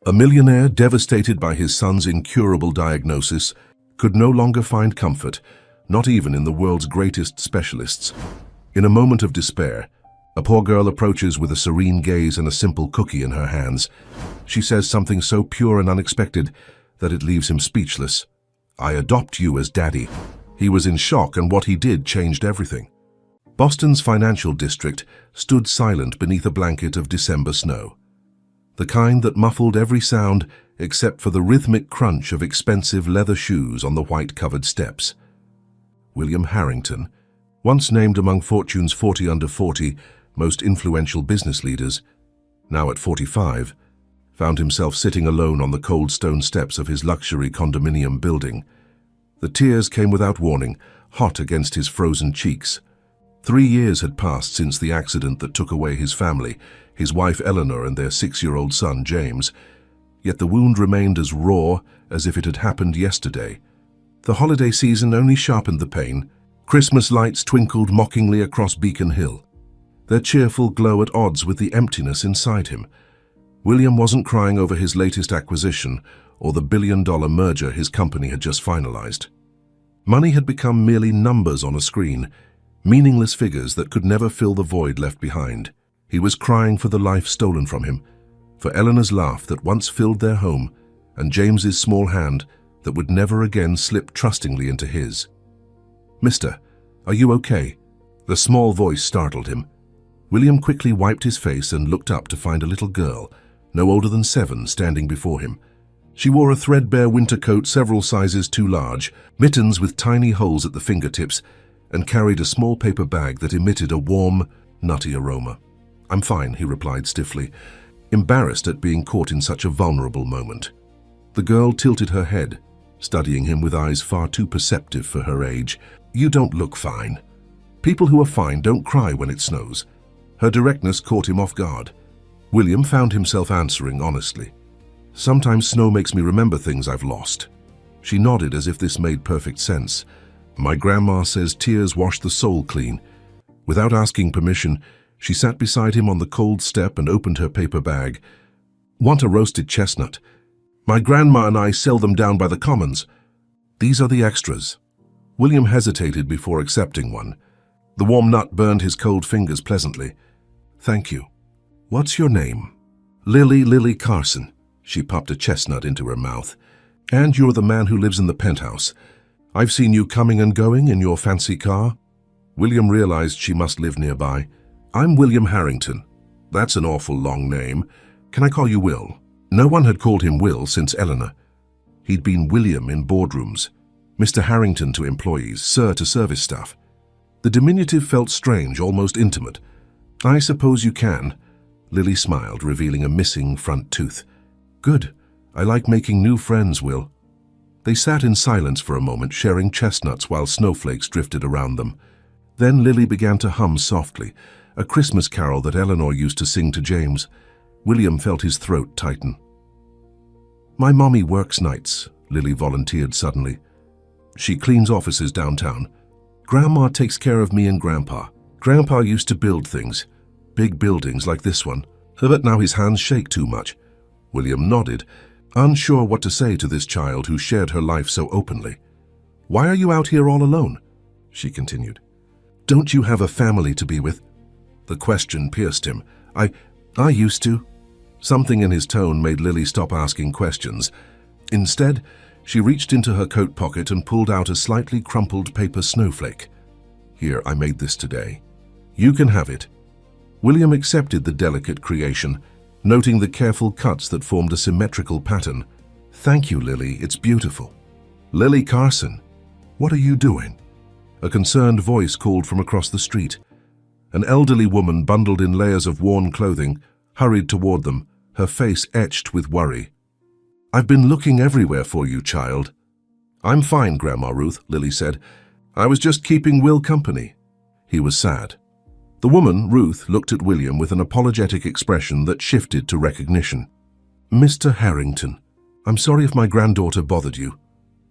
A millionaire, devastated by his son's incurable diagnosis, could no longer find comfort, not even in the world's greatest specialists. In a moment of despair, a poor girl approaches with a serene gaze and a simple cookie in her hands. She says something so pure and unexpected that it leaves him speechless. "I adopt you as daddy." He was in shock, and what he did changed everything. Boston's financial district stood silent beneath a blanket of December snow. The kind that muffled every sound except for the rhythmic crunch of expensive leather shoes on the white-covered steps. William Harrington, once named among Fortune's 40 under 40 most influential business leaders, now at 45, found himself sitting alone on the cold stone steps of his luxury condominium building. The tears came without warning, hot against his frozen cheeks. 3 years had passed since the accident that took away his family, his wife Eleanor and their 6-year-old son James, yet the wound remained as raw as if it had happened yesterday. The holiday season only sharpened the pain. Christmas lights twinkled mockingly across Beacon Hill, their cheerful glow at odds with the emptiness inside him. William wasn't crying over his latest acquisition or the billion-dollar merger his company had just finalized. Money had become merely numbers on a screen, meaningless figures that could never fill the void left behind. He was crying for the life stolen from him, for Eleanor's laugh that once filled their home, and James's small hand that would never again slip trustingly into his. "Mister, are you okay?" The small voice startled him. William quickly wiped his face and looked up to find a little girl, no older than 7, standing before him. She wore a threadbare winter coat several sizes too large, mittens with tiny holes at the fingertips, and carried a small paper bag that emitted a warm, nutty aroma. "I'm fine," he replied stiffly, embarrassed at being caught in such a vulnerable moment. The girl tilted her head, studying him with eyes far too perceptive for her age. "You don't look fine. People who are fine don't cry when it snows." Her directness caught him off guard. William found himself answering honestly. "Sometimes snow makes me remember things I've lost." She nodded as if this made perfect sense. "My grandma says tears wash the soul clean." Without asking permission, she sat beside him on the cold step and opened her paper bag. "Want a roasted chestnut? My grandma and I sell them down by the commons. These are the extras." William hesitated before accepting one. The warm nut burned his cold fingers pleasantly. "Thank you. What's your name?" Lily Carson." She popped a chestnut into her mouth. "And you're the man who lives in the penthouse. I've seen you coming and going in your fancy car." William realized she must live nearby. "I'm William Harrington." "That's an awful long name. Can I call you Will?" No one had called him Will since Eleanor. He'd been William in boardrooms, Mr. Harrington to employees, Sir to service staff. The diminutive felt strange, almost intimate. "I suppose you can." Lily smiled, revealing a missing front tooth. "Good. I like making new friends, Will." They sat in silence for a moment, sharing chestnuts while snowflakes drifted around them. Then Lily began to hum softly, a Christmas carol that Eleanor used to sing to James. William felt his throat tighten. "My mommy works nights," Lily volunteered suddenly. "She cleans offices downtown. Grandma takes care of me and Grandpa. Grandpa used to build things, big buildings like this one, but now his hands shake too much." William nodded, unsure what to say to this child who shared her life so openly. "Why are you out here all alone?" she continued. "Don't you have a family to be with?" The question pierced him. I used to." Something in his tone made Lily stop asking questions. Instead, she reached into her coat pocket and pulled out a slightly crumpled paper snowflake. "Here, I made this today. You can have it." William accepted the delicate creation, noting the careful cuts that formed a symmetrical pattern. "Thank you, Lily. It's beautiful." "Lily Carson, what are you doing?" A concerned voice called from across the street. An elderly woman, bundled in layers of worn clothing, hurried toward them, her face etched with worry. "I've been looking everywhere for you, child." "I'm fine, Grandma Ruth," Lily said. "I was just keeping Will company." He was sad. The woman, Ruth, looked at William with an apologetic expression that shifted to recognition. "Mr. Harrington, I'm sorry if my granddaughter bothered you."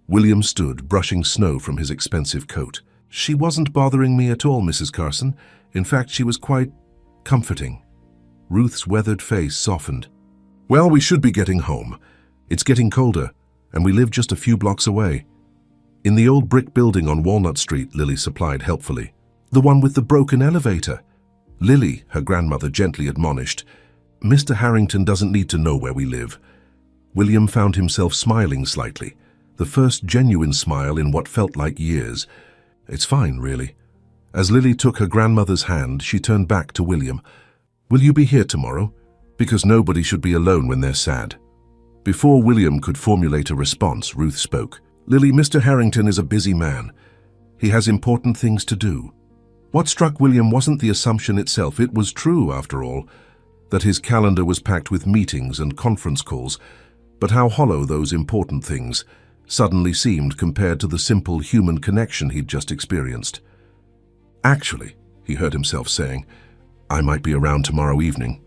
William stood, brushing snow from his expensive coat. "She wasn't bothering me at all, Mrs. Carson. In fact, she was quite comforting." Ruth's weathered face softened. Well, we should be getting home. It's getting colder, and we live just a few blocks away. In the old brick building on Walnut Street, Lily supplied helpfully. The one with the broken elevator. Lily, her grandmother gently admonished. Mr. Harrington doesn't need to know where we live. William found himself smiling slightly, the first genuine smile in what felt like years. It's fine, really. As Lily took her grandmother's hand, she turned back to William. Will you be here tomorrow? Because nobody should be alone when they're sad. Before William could formulate a response, Ruth spoke. Lily, Mr. Harrington is a busy man. He has important things to do. What struck William wasn't the assumption itself, it was true, after all, that his calendar was packed with meetings and conference calls, but how hollow those important things suddenly seemed compared to the simple human connection he'd just experienced. Actually, he heard himself saying, I might be around tomorrow evening.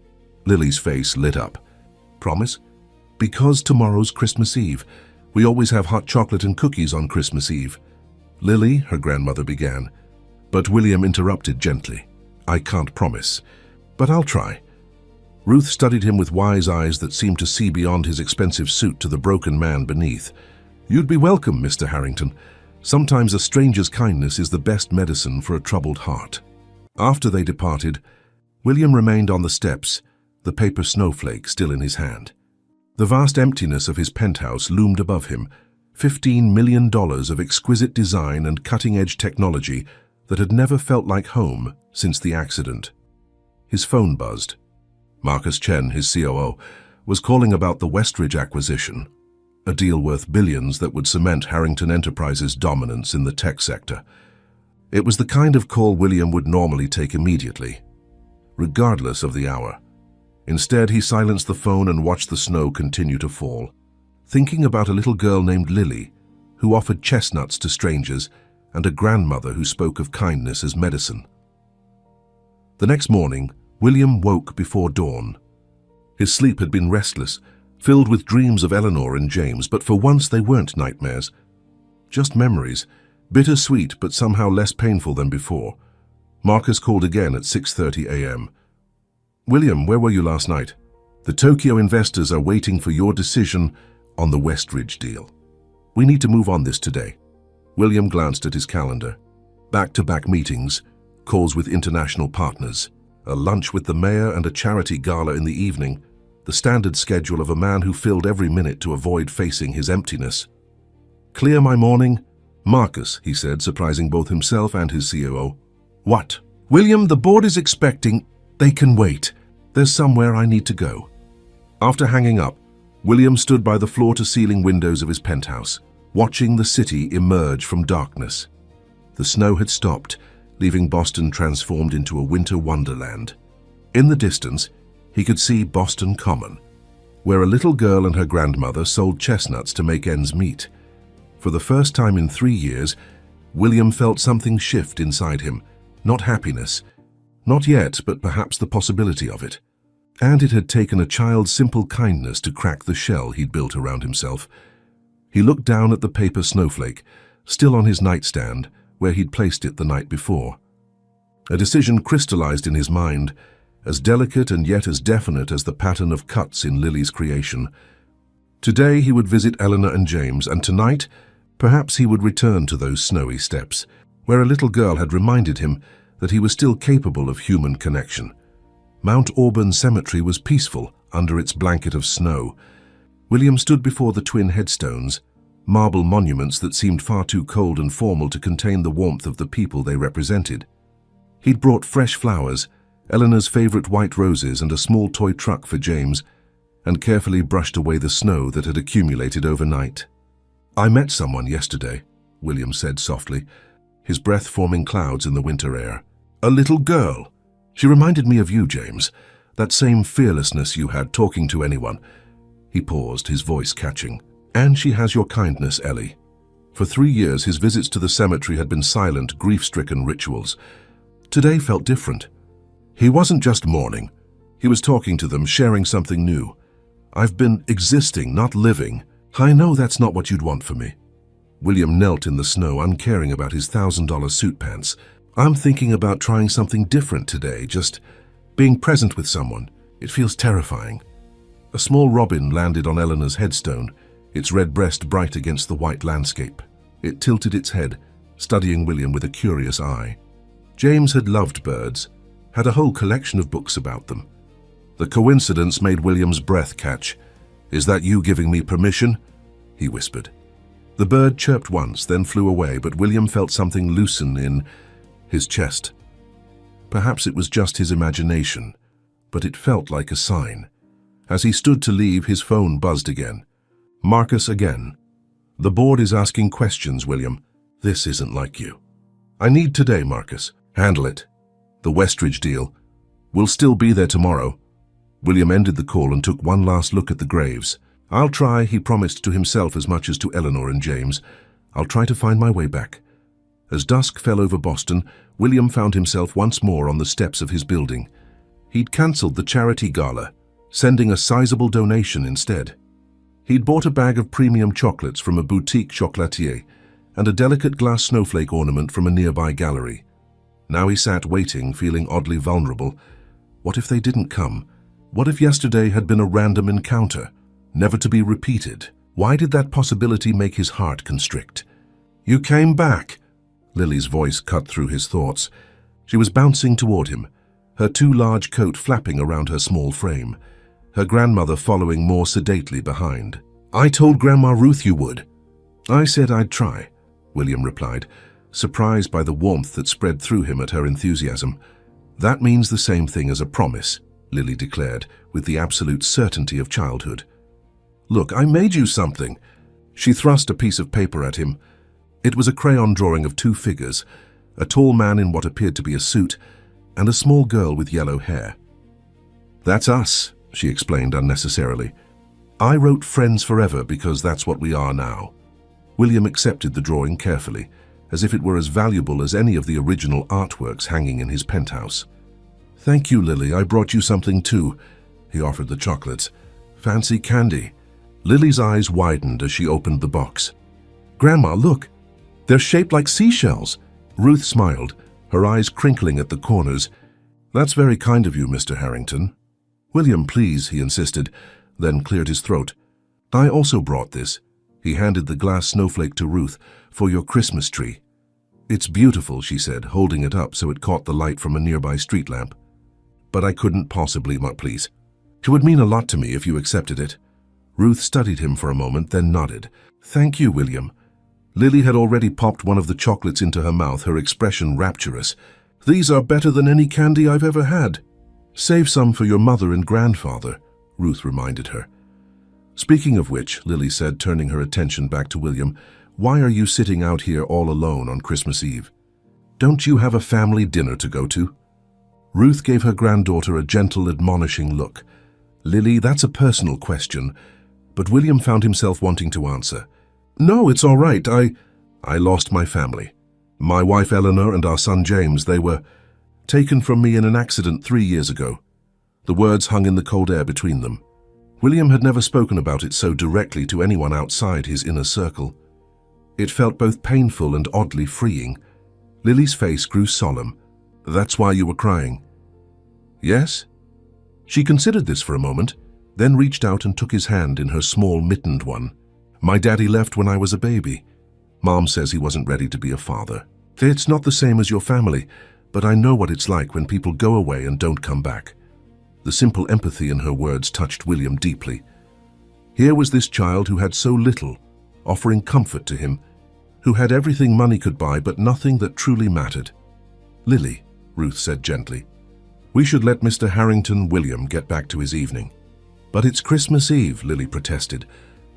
Lily's face lit up. Promise? Because tomorrow's Christmas Eve. We always have hot chocolate and cookies on Christmas Eve. Lily, her grandmother began, but William interrupted gently. I can't promise, but I'll try. Ruth studied him with wise eyes that seemed to see beyond his expensive suit to the broken man beneath. You'd be welcome, Mr. Harrington. Sometimes a stranger's kindness is the best medicine for a troubled heart. After they departed, William remained on the steps, the paper snowflake still in his hand. The vast emptiness of his penthouse loomed above him, $15 million of exquisite design and cutting-edge technology that had never felt like home since the accident. His phone buzzed. Marcus Chen, his COO, was calling about the Westridge acquisition, a deal worth billions that would cement Harrington Enterprises' dominance in the tech sector. It was the kind of call William would normally take immediately, regardless of the hour. Instead, he silenced the phone and watched the snow continue to fall, thinking about a little girl named Lily, who offered chestnuts to strangers, and a grandmother who spoke of kindness as medicine. The next morning, William woke before dawn. His sleep had been restless, filled with dreams of Eleanor and James, but for once they weren't nightmares. Just memories, bittersweet but somehow less painful than before. Marcus called again at 6:30 a.m. William, where were you last night? The Tokyo investors are waiting for your decision on the Westridge deal. We need to move on this today. William glanced at his calendar. Back-to-back meetings, calls with international partners, a lunch with the mayor and a charity gala in the evening, the standard schedule of a man who filled every minute to avoid facing his emptiness. Clear my morning? Marcus, he said, surprising both himself and his COO. What? William, the board is expecting. They can wait. There's somewhere I need to go. After hanging up, William stood by the floor-to-ceiling windows of his penthouse, watching the city emerge from darkness. The snow had stopped, leaving Boston transformed into a winter wonderland. In the distance, he could see Boston Common, where a little girl and her grandmother sold chestnuts to make ends meet. For the first time in 3 years, William felt something shift inside him, not happiness, not yet, but perhaps the possibility of it. And it had taken a child's simple kindness to crack the shell he'd built around himself. He looked down at the paper snowflake, still on his nightstand, where he'd placed it the night before. A decision crystallized in his mind, as delicate and yet as definite as the pattern of cuts in Lily's creation. Today he would visit Eleanor and James, and tonight, perhaps he would return to those snowy steps, where a little girl had reminded him that he was still capable of human connection. Mount Auburn Cemetery was peaceful under its blanket of snow. William stood before the twin headstones, marble monuments that seemed far too cold and formal to contain the warmth of the people they represented. He'd brought fresh flowers, Eleanor's favorite white roses and a small toy truck for James, and carefully brushed away the snow that had accumulated overnight. I met someone yesterday, William said softly, his breath forming clouds in the winter air. A little girl. She reminded me of you, James, that same fearlessness you had talking to anyone. He paused, his voice catching. And she has your kindness, Ellie. For 3 years, his visits to the cemetery had been silent, grief-stricken rituals. Today felt different. He wasn't just mourning. He was talking to them, sharing something new. I've been existing, not living. I know that's not what you'd want for me. William knelt in the snow, uncaring about his $1,000 suit pants. I'm thinking about trying something different today, just being present with someone. It feels terrifying. A small robin landed on Eleanor's headstone, its red breast bright against the white landscape. It tilted its head, studying William with a curious eye. James had loved birds, had a whole collection of books about them. The coincidence made William's breath catch. "Is that you giving me permission?" he whispered. The bird chirped once, then flew away, but William felt something loosen in his chest. Perhaps it was just his imagination, but it felt like a sign. As he stood to leave, his phone buzzed again. Marcus again. "The board is asking questions, William. This isn't like you." "I need today, Marcus." "Handle it. The Westridge deal. We'll still be there tomorrow." William ended the call and took one last look at the graves. "I'll try," he promised to himself as much as to Eleanor and James. "I'll try to find my way back." As dusk fell over Boston, William found himself once more on the steps of his building. He'd cancelled the charity gala, sending a sizable donation instead. He'd bought a bag of premium chocolates from a boutique chocolatier and a delicate glass snowflake ornament from a nearby gallery. Now he sat waiting, feeling oddly vulnerable. What if they didn't come? What if yesterday had been a random encounter, never to be repeated? Why did that possibility make his heart constrict? "You came back!" Lily's voice cut through his thoughts. She was bouncing toward him, her too large coat flapping around her small frame, her grandmother following more sedately behind. "I told Grandma Ruth you would." "I said I'd try," William replied, surprised by the warmth that spread through him at her enthusiasm. "That means the same thing as a promise," Lily declared, with the absolute certainty of childhood. "Look, I made you something." She thrust a piece of paper at him. It was a crayon drawing of two figures, a tall man in what appeared to be a suit, and a small girl with yellow hair. "That's us," she explained unnecessarily. "I wrote Friends Forever because that's what we are now." William accepted the drawing carefully, as if it were as valuable as any of the original artworks hanging in his penthouse. "Thank you, Lily. I brought you something too." He offered the chocolates. "Fancy candy." Lily's eyes widened as she opened the box. "Grandma, look. They're shaped like seashells." Ruth smiled, her eyes crinkling at the corners. "That's very kind of you, Mr. Harrington." "William, please," he insisted, then cleared his throat. "I also brought this." He handed the glass snowflake to Ruth. "For your Christmas tree." "It's beautiful," she said, holding it up so it caught the light from a nearby street lamp. "But I couldn't possibly, please. It would mean a lot to me if you accepted it." Ruth studied him for a moment, then nodded. "Thank you, William." Lily had already popped one of the chocolates into her mouth, her expression rapturous. "These are better than any candy I've ever had." "Save some for your mother and grandfather," Ruth reminded her. "Speaking of which," Lily said, turning her attention back to William, "why are you sitting out here all alone on Christmas Eve? Don't you have a family dinner to go to?" Ruth gave her granddaughter a gentle, admonishing look. "Lily, that's a personal question," but William found himself wanting to answer. "No, it's all right. I lost my family. My wife Eleanor and our son James, they were taken from me in an accident 3 years ago." The words hung in the cold air between them. William had never spoken about it so directly to anyone outside his inner circle. It felt both painful and oddly freeing. Lily's face grew solemn. "That's why you were crying?" "Yes?" She considered this for a moment, then reached out and took his hand in her small mittened one. "My daddy left when I was a baby. Mom says he wasn't ready to be a father. It's not the same as your family, but I know what it's like when people go away and don't come back." The simple empathy in her words touched William deeply. Here was this child who had so little, offering comfort to him, who had everything money could buy but nothing that truly mattered. "Lily," Ruth said gently, "we should let Mr. Harrington William get back to his evening." "But it's Christmas Eve," Lily protested.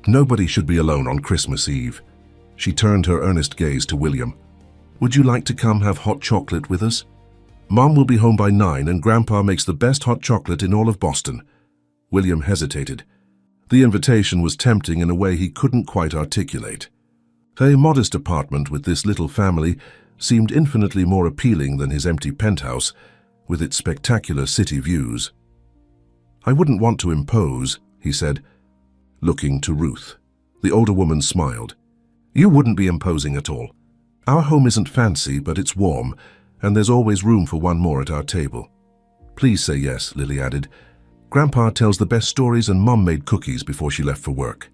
"Nobody should be alone on Christmas Eve." She turned her earnest gaze to William. "Would you like to come have hot chocolate with us? Mom will be home by 9 and Grandpa makes the best hot chocolate in all of Boston." William hesitated. The invitation was tempting in a way he couldn't quite articulate. A modest apartment with this little family seemed infinitely more appealing than his empty penthouse, with its spectacular city views. "I wouldn't want to impose," he said, looking to Ruth. The older woman smiled. "You wouldn't be imposing at all. Our home isn't fancy, but it's warm, and there's always room for one more at our table." "Please say yes," Lily added. Grandpa tells the best stories and Mum made cookies before she left for work.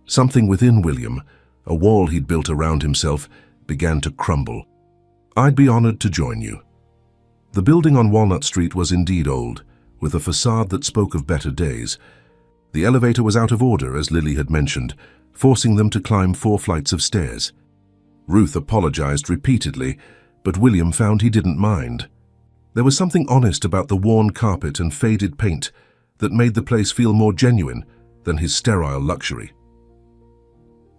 Something within William, a wall he'd built around himself, began to crumble. I'd be honored to join you. The building on Walnut Street was indeed old, with a facade that spoke of better days. The elevator was out of order, as Lily had mentioned, forcing them to climb 4 flights of stairs. Ruth apologized repeatedly, but William found he didn't mind. There was something honest about the worn carpet and faded paint that made the place feel more genuine than his sterile luxury.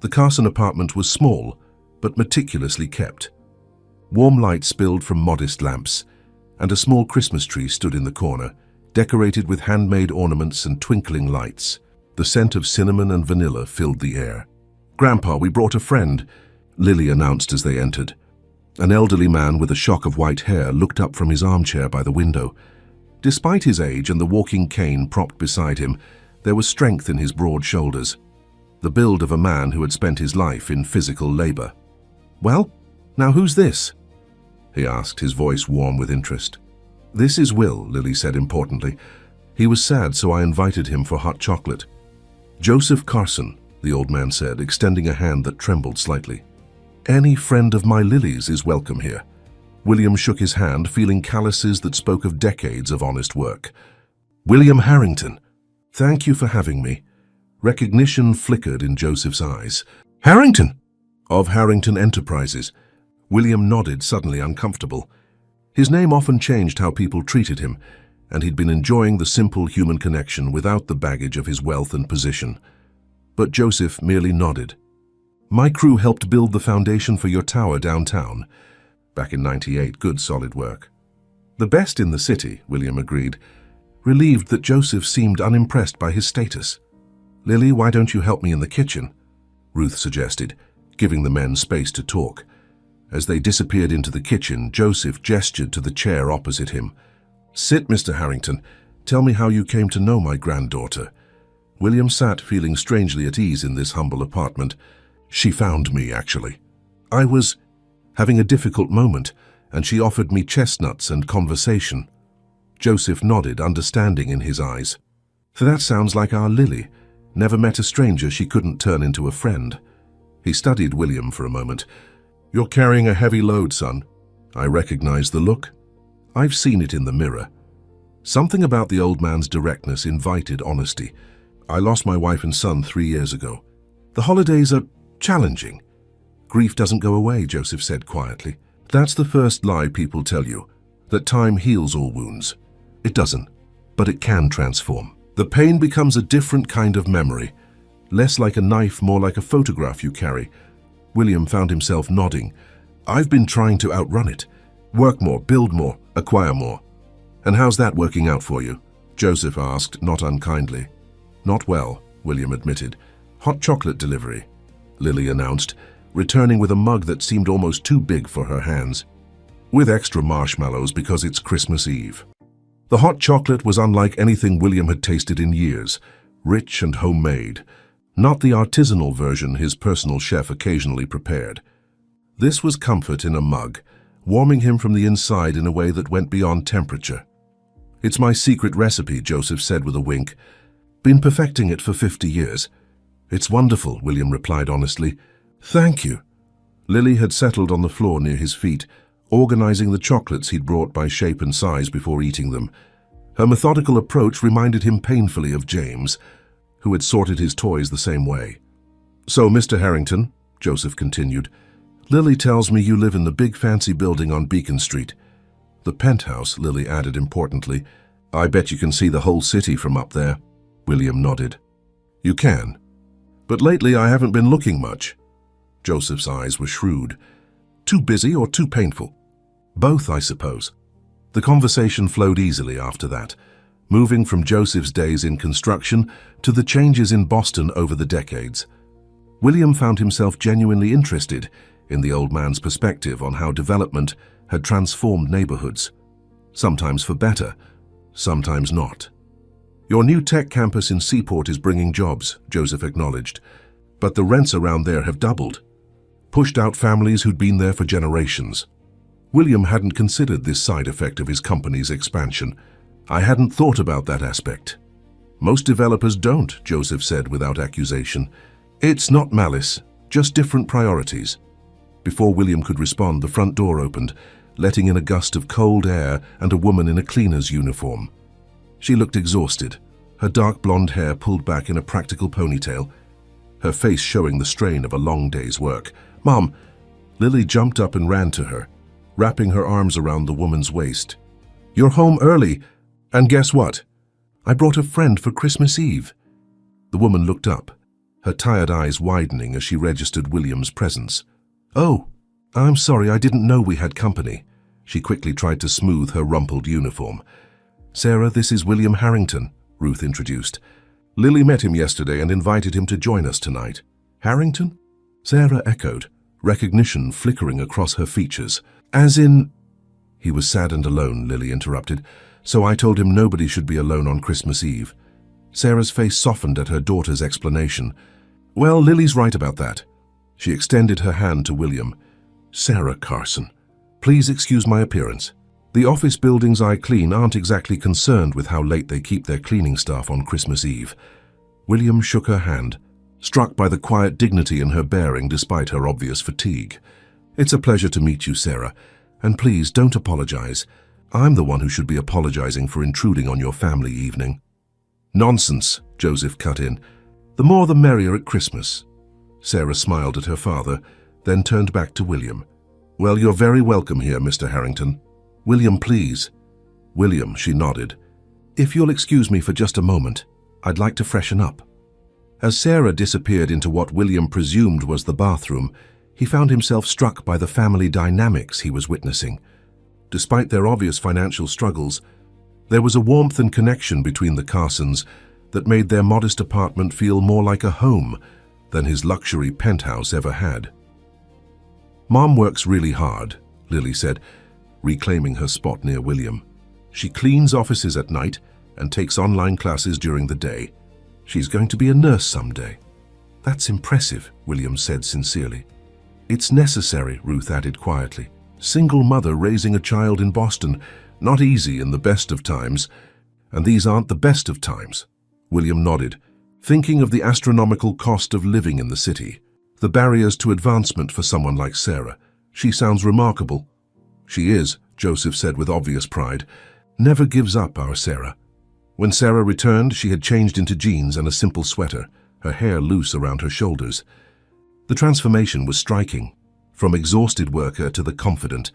The Carson apartment was small, but meticulously kept. Warm light spilled from modest lamps, and a small Christmas tree stood in the corner, decorated with handmade ornaments and twinkling lights. The scent of cinnamon and vanilla filled the air. "Grandpa, we brought a friend," Lily announced as they entered. An elderly man with a shock of white hair looked up from his armchair by the window. Despite his age and the walking cane propped beside him, there was strength in his broad shoulders, the build of a man who had spent his life in physical labor. "Well, now who's this?" he asked, his voice warm with interest. "This is Will," Lily said importantly. "He was sad, so I invited him for hot chocolate." "Joseph Carson," the old man said, extending a hand that trembled slightly. "Any friend of my Lily's is welcome here." William shook his hand, feeling calluses that spoke of decades of honest work. "William Harrington, thank you for having me." Recognition flickered in Joseph's eyes. "Harrington!" "Of Harrington Enterprises." William nodded, suddenly uncomfortable. His name often changed how people treated him, and he'd been enjoying the simple human connection without the baggage of his wealth and position. But Joseph merely nodded. "My crew helped build the foundation for your tower downtown. Back in '98, good solid work." "The best in the city," William agreed, relieved that Joseph seemed unimpressed by his status. "Lily, why don't you help me in the kitchen?" Ruth suggested, giving the men space to talk. As they disappeared into the kitchen, Joseph gestured to the chair opposite him. "Sit, Mr. Harrington. Tell me how you came to know my granddaughter." William sat, feeling strangely at ease in this humble apartment. "She found me, actually. I was having a difficult moment, and she offered me chestnuts and conversation." Joseph nodded, understanding in his eyes. "That sounds like our Lily. Never met a stranger she couldn't turn into a friend." He studied William for a moment. "You're carrying a heavy load, son." I recognized the look. I've seen it in the mirror. Something about the old man's directness invited honesty. "I lost my wife and son 3 years ago. The holidays are challenging." "Grief doesn't go away," Joseph said quietly. "That's the first lie people tell you, that time heals all wounds. It doesn't, but it can transform. The pain becomes a different kind of memory, less like a knife, more like a photograph you carry." William found himself nodding. "I've been trying to outrun it. Work more, build more, acquire more." "And how's that working out for you?" Joseph asked, not unkindly. "Not well," William admitted. "Hot chocolate delivery," Lily announced, returning with a mug that seemed almost too big for her hands. "With extra marshmallows because it's Christmas Eve." The hot chocolate was unlike anything William had tasted in years, rich and homemade. Not the artisanal version his personal chef occasionally prepared. This was comfort in a mug, warming him from the inside in a way that went beyond temperature. "It's my secret recipe," Joseph said with a wink. "Been perfecting it for 50 years. "It's wonderful," William replied honestly. "Thank you." Lily had settled on the floor near his feet, organizing the chocolates he'd brought by shape and size before eating them. Her methodical approach reminded him painfully of James, who had sorted his toys the same way. "So, Mr. Harrington," Joseph continued, "Lily tells me you live in the big fancy building on Beacon Street." "The penthouse," Lily added importantly. "I bet you can see the whole city from up there." William nodded. "You can. But lately I haven't been looking much." Joseph's eyes were shrewd. "Too busy or too painful?" "Both, I suppose." The conversation flowed easily after that, moving from Joseph's days in construction to the changes in Boston over the decades. William found himself genuinely interested in the old man's perspective on how development had transformed neighborhoods, sometimes for better, sometimes not. "Your new tech campus in Seaport is bringing jobs," Joseph acknowledged, "but the rents around there have doubled. Pushed out families who'd been there for generations." William hadn't considered this side effect of his company's expansion. "I hadn't thought about that aspect." Most developers don't, Joseph said without accusation. It's not malice, just different priorities. Before William could respond, the front door opened, letting in a gust of cold air and a woman in a cleaner's uniform. She looked exhausted, her dark blonde hair pulled back in a practical ponytail, her face showing the strain of a long day's work. "Mom!" Lily jumped up and ran to her, wrapping her arms around the woman's waist. "You're home early, and guess what? I brought a friend for Christmas Eve." The woman looked up, her tired eyes widening as she registered William's presence. "Oh, I'm sorry, I didn't know we had company." She quickly tried to smooth her rumpled uniform. "Sarah, this is William Harrington," Ruth introduced. "Lily met him yesterday and invited him to join us tonight." "Harrington?" Sarah echoed, recognition flickering across her features. "As in—" "He was sad and alone," Lily interrupted, "so I told him nobody should be alone on Christmas Eve." Sarah's face softened at her daughter's explanation. "Well, Lily's right about that." She extended her hand to William. "Sarah Carson, please excuse my appearance. The office buildings I clean aren't exactly concerned with how late they keep their cleaning staff on Christmas Eve." William shook her hand, struck by the quiet dignity in her bearing despite her obvious fatigue. "It's a pleasure to meet you, Sarah, and please don't apologize. I'm the one who should be apologizing for intruding on your family evening." "Nonsense," Joseph cut in. "The more the merrier at Christmas." Sarah smiled at her father, then turned back to William. "Well, you're very welcome here, Mr. Harrington." "William, please." "William," she nodded. "If you'll excuse me for just a moment, I'd like to freshen up." As Sarah disappeared into what William presumed was the bathroom, he found himself struck by the family dynamics he was witnessing. Despite their obvious financial struggles, there was a warmth and connection between the Carsons that made their modest apartment feel more like a home than his luxury penthouse ever had. "Mom works really hard," Lily said, reclaiming her spot near William. "She cleans offices at night and takes online classes during the day. She's going to be a nurse someday." "That's impressive," William said sincerely. "It's necessary," Ruth added quietly. "Single mother raising a child in Boston, not easy in the best of times, and these aren't the best of times." William nodded, thinking of the astronomical cost of living in the city, the barriers to advancement for someone like Sarah. "She sounds remarkable." "She is," Joseph said with obvious pride. "Never gives up, our Sarah." When Sarah returned, she had changed into jeans and a simple sweater, her hair loose around her shoulders. The transformation was striking. From exhausted worker to the confident,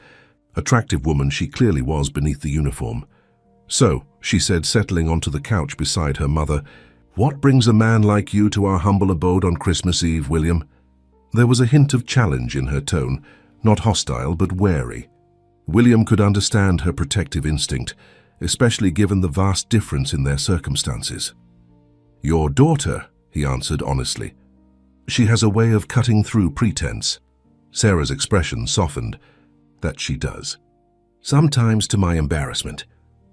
attractive woman she clearly was beneath the uniform. "So," she said, settling onto the couch beside her mother, "what brings a man like you to our humble abode on Christmas Eve, William?" There was a hint of challenge in her tone, not hostile but wary. William could understand her protective instinct, especially given the vast difference in their circumstances. "Your daughter," he answered honestly. "She has a way of cutting through pretense." Sarah's expression softened. "That she does. Sometimes to my embarrassment."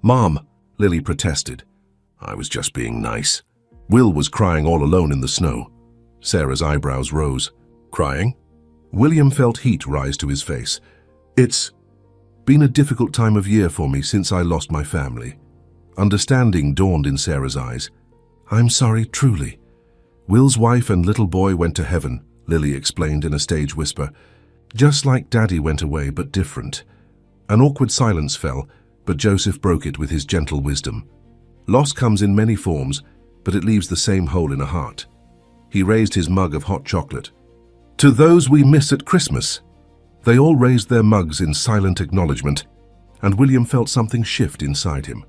"Mom," Lily protested. "I was just being nice." Will was crying all alone in the snow. Sarah's eyebrows rose. "Crying?" William felt heat rise to his face. "It's been a difficult time of year for me since I lost my family." Understanding dawned in Sarah's eyes. "I'm sorry, truly." "Will's wife and little boy went to heaven," Lily explained in a stage whisper. "Just like Daddy went away, but different." An awkward silence fell, but Joseph broke it with his gentle wisdom. "Loss comes in many forms, but it leaves the same hole in a heart." He raised his mug of hot chocolate. "To those we miss at Christmas." They all raised their mugs in silent acknowledgement, and William felt something shift inside him.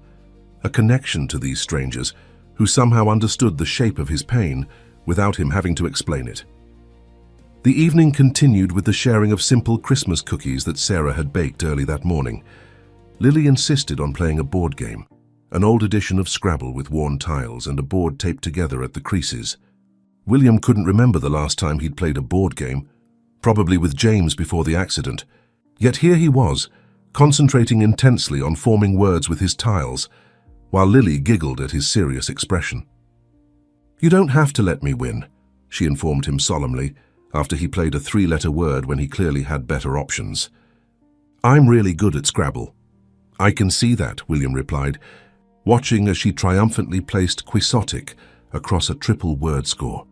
A connection to these strangers, who somehow understood the shape of his pain without him having to explain it. The evening continued with the sharing of simple Christmas cookies that Sarah had baked early that morning. Lily insisted on playing a board game, an old edition of Scrabble with worn tiles and a board taped together at the creases. William couldn't remember the last time he'd played a board game, probably with James before the accident. Yet here he was, concentrating intensely on forming words with his tiles, while Lily giggled at his serious expression. "You don't have to let me win," she informed him solemnly, after he played a three-letter word when he clearly had better options. "I'm really good at Scrabble." "I can see that," William replied. watching as she triumphantly placed quixotic across a triple word score.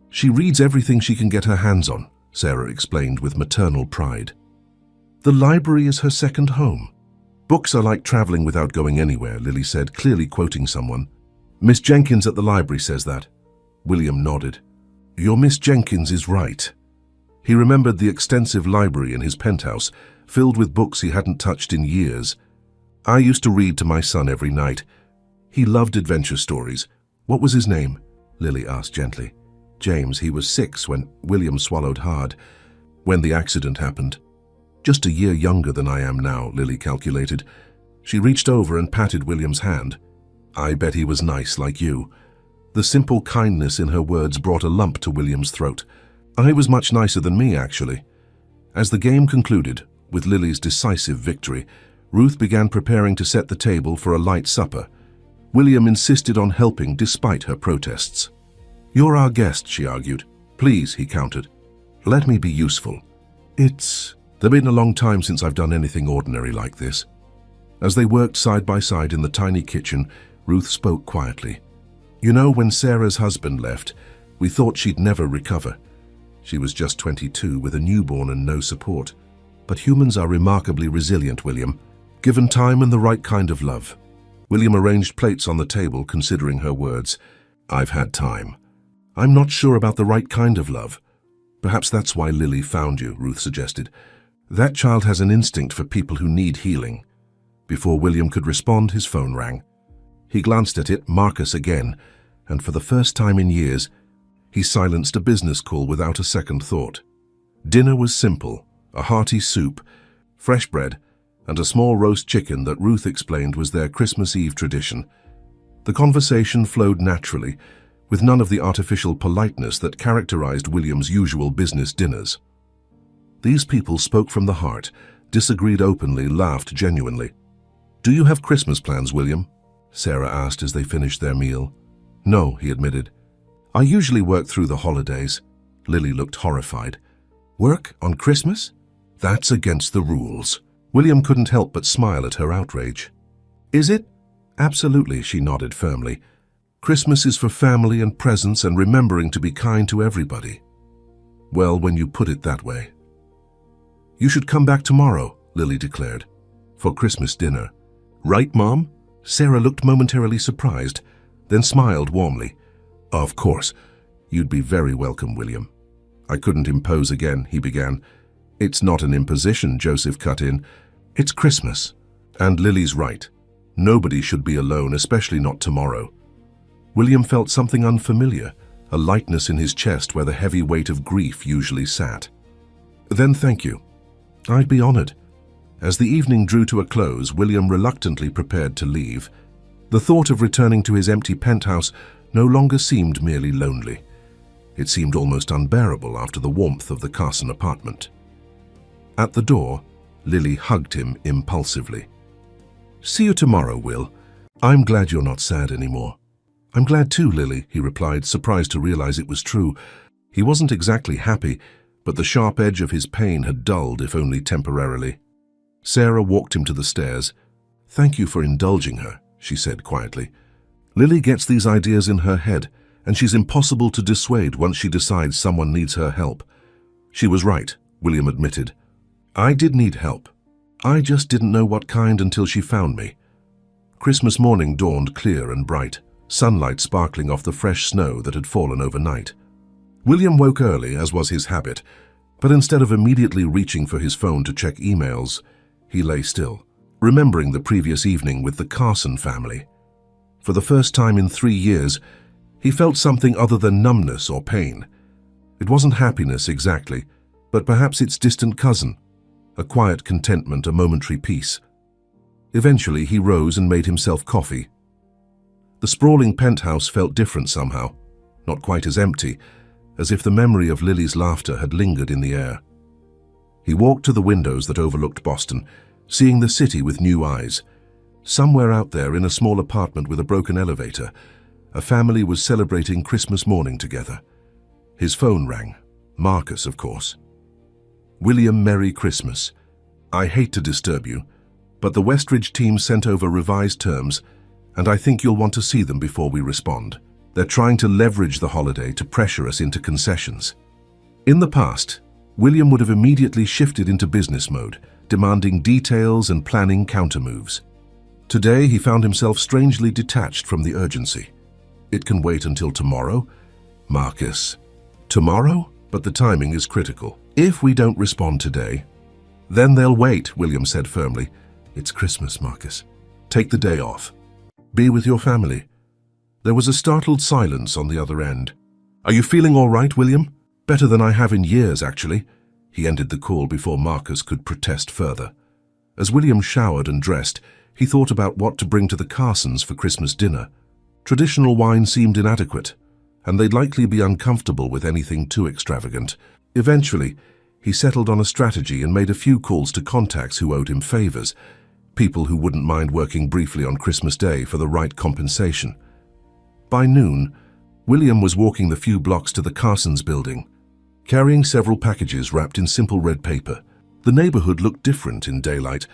She reads everything she can get her hands on, Sarah explained with maternal pride. The library is her second home. Books are like traveling without going anywhere, Lily said, clearly quoting someone. Miss Jenkins at the library says that. William nodded. Your Miss Jenkins is right. He remembered the extensive library in his penthouse, filled with books he hadn't touched in years. I used to read to my son every night. He loved adventure stories. What was his name? Lily asked gently. James. He was 6 when William swallowed hard. When the accident happened. Just a year younger than I am now, Lily calculated. She reached over and patted William's hand. I bet he was nice like you. The simple kindness in her words brought a lump to William's throat. I was much nicer than me, actually. As the game concluded, with Lily's decisive victory, Ruth began preparing to set the table for a light supper. William insisted on helping despite her protests. You're our guest, she argued. Please, he countered. Let me be useful. It's been a long time since I've done anything ordinary like this. As they worked side by side in the tiny kitchen, Ruth spoke quietly. You know, when Sarah's husband left, we thought she'd never recover. She was just 22 with a newborn and no support. But humans are remarkably resilient, William, given time and the right kind of love. William arranged plates on the table, considering her words. I've had time. I'm not sure about the right kind of love. Perhaps that's why Lily found you, Ruth suggested. That child has an instinct for people who need healing. Before William could respond, his phone rang. He glanced at it, Marcus again, and for the first time in years, he silenced a business call without a second thought. Dinner was simple, a hearty soup, fresh bread, and a small roast chicken that Ruth explained was their Christmas Eve tradition. The conversation flowed naturally, with none of the artificial politeness that characterized William's usual business dinners. These people spoke from the heart, disagreed openly, laughed genuinely. Do you have Christmas plans, William? Sarah asked as they finished their meal. No, he admitted. I usually work through the holidays. Lily looked horrified. Work on Christmas? That's against the rules. William couldn't help but smile at her outrage. Is it? Absolutely, she nodded firmly. Christmas is for family and presents and remembering to be kind to everybody. Well, when you put it that way. You should come back tomorrow, Lily declared, for Christmas dinner. Right, Mom? Sarah looked momentarily surprised, then smiled warmly. Of course. You'd be very welcome, William. I couldn't impose again, he began. It's not an imposition, Joseph cut in. It's Christmas. And Lily's right. Nobody should be alone, especially not tomorrow. William felt something unfamiliar, a lightness in his chest where the heavy weight of grief usually sat. Then thank you. I'd be honored. As the evening drew to a close, William reluctantly prepared to leave. The thought of returning to his empty penthouse no longer seemed merely lonely. It seemed almost unbearable after the warmth of the Carson apartment. At the door, Lily hugged him impulsively. See you tomorrow, Will. I'm glad you're not sad anymore. I'm glad too, Lily, he replied, surprised to realize it was true. He wasn't exactly happy, but the sharp edge of his pain had dulled, if only temporarily. Sarah walked him to the stairs. Thank you for indulging her, she said quietly. Lily gets these ideas in her head, and she's impossible to dissuade once she decides someone needs her help. She was right, William admitted. I did need help. I just didn't know what kind until she found me. Christmas morning dawned clear and bright, sunlight sparkling off the fresh snow that had fallen overnight. William woke early, as was his habit, but instead of immediately reaching for his phone to check emails, he lay still, remembering the previous evening with the Carson family. For the first time in 3 years, he felt something other than numbness or pain. It wasn't happiness exactly, but perhaps its distant cousin, a quiet contentment, a momentary peace. Eventually, he rose and made himself coffee. The sprawling penthouse felt different somehow, not quite as empty, as if the memory of Lily's laughter had lingered in the air. He walked to the windows that overlooked Boston, seeing the city with new eyes. Somewhere out there, in a small apartment with a broken elevator, a family was celebrating Christmas morning together. His phone rang. Marcus, of course. William, Merry Christmas. I hate to disturb you, but the Westridge team sent over revised terms, and I think you'll want to see them before we respond. They're trying to leverage the holiday to pressure us into concessions." In the past, William would have immediately shifted into business mode, demanding details and planning countermoves. Today, he found himself strangely detached from the urgency. "It can wait until tomorrow, Marcus." "Tomorrow?" But the timing is critical. "If we don't respond today, then they'll wait," William said firmly. "It's Christmas, Marcus. Take the day off. Be with your family." There was a startled silence on the other end. "Are you feeling all right, William?" "Better than I have in years, actually." He ended the call before Marcus could protest further. As William showered and dressed, he thought about what to bring to the Carsons for Christmas dinner. Traditional wine seemed inadequate, and they'd likely be uncomfortable with anything too extravagant. Eventually, he settled on a strategy and made a few calls to contacts who owed him favors, people who wouldn't mind working briefly on Christmas Day for the right compensation. By noon, William was walking the few blocks to the Carsons building, carrying several packages wrapped in simple red paper. The neighborhood looked different in daylight,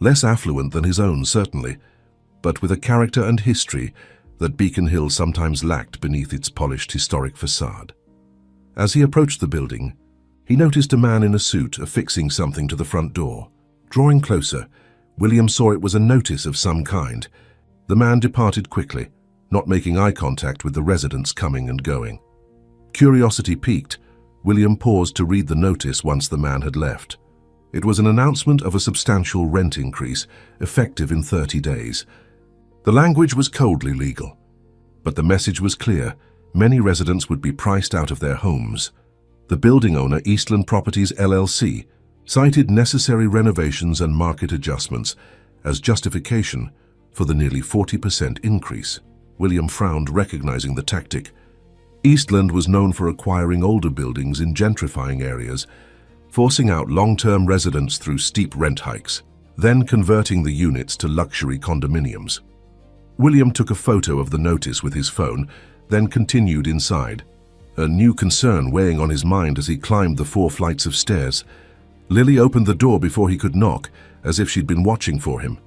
less affluent than his own, certainly, but with a character and history that Beacon Hill sometimes lacked beneath its polished historic facade. As he approached the building, he noticed a man in a suit affixing something to the front door. Drawing closer, William saw it was a notice of some kind. The man departed quickly, not making eye contact with the residents coming and going. Curiosity piqued, William paused to read the notice once the man had left. It was an announcement of a substantial rent increase, effective in 30 days. The language was coldly legal, but the message was clear: many residents would be priced out of their homes. The building owner, Eastland Properties LLC, cited necessary renovations and market adjustments as justification for the nearly 40% increase. William frowned, recognizing the tactic. Eastland was known for acquiring older buildings in gentrifying areas, forcing out long-term residents through steep rent hikes, then converting the units to luxury condominiums. William took a photo of the notice with his phone, then continued inside, a new concern weighing on his mind as he climbed the 4 flights of stairs. Lily opened the door before he could knock, as if she'd been watching for him.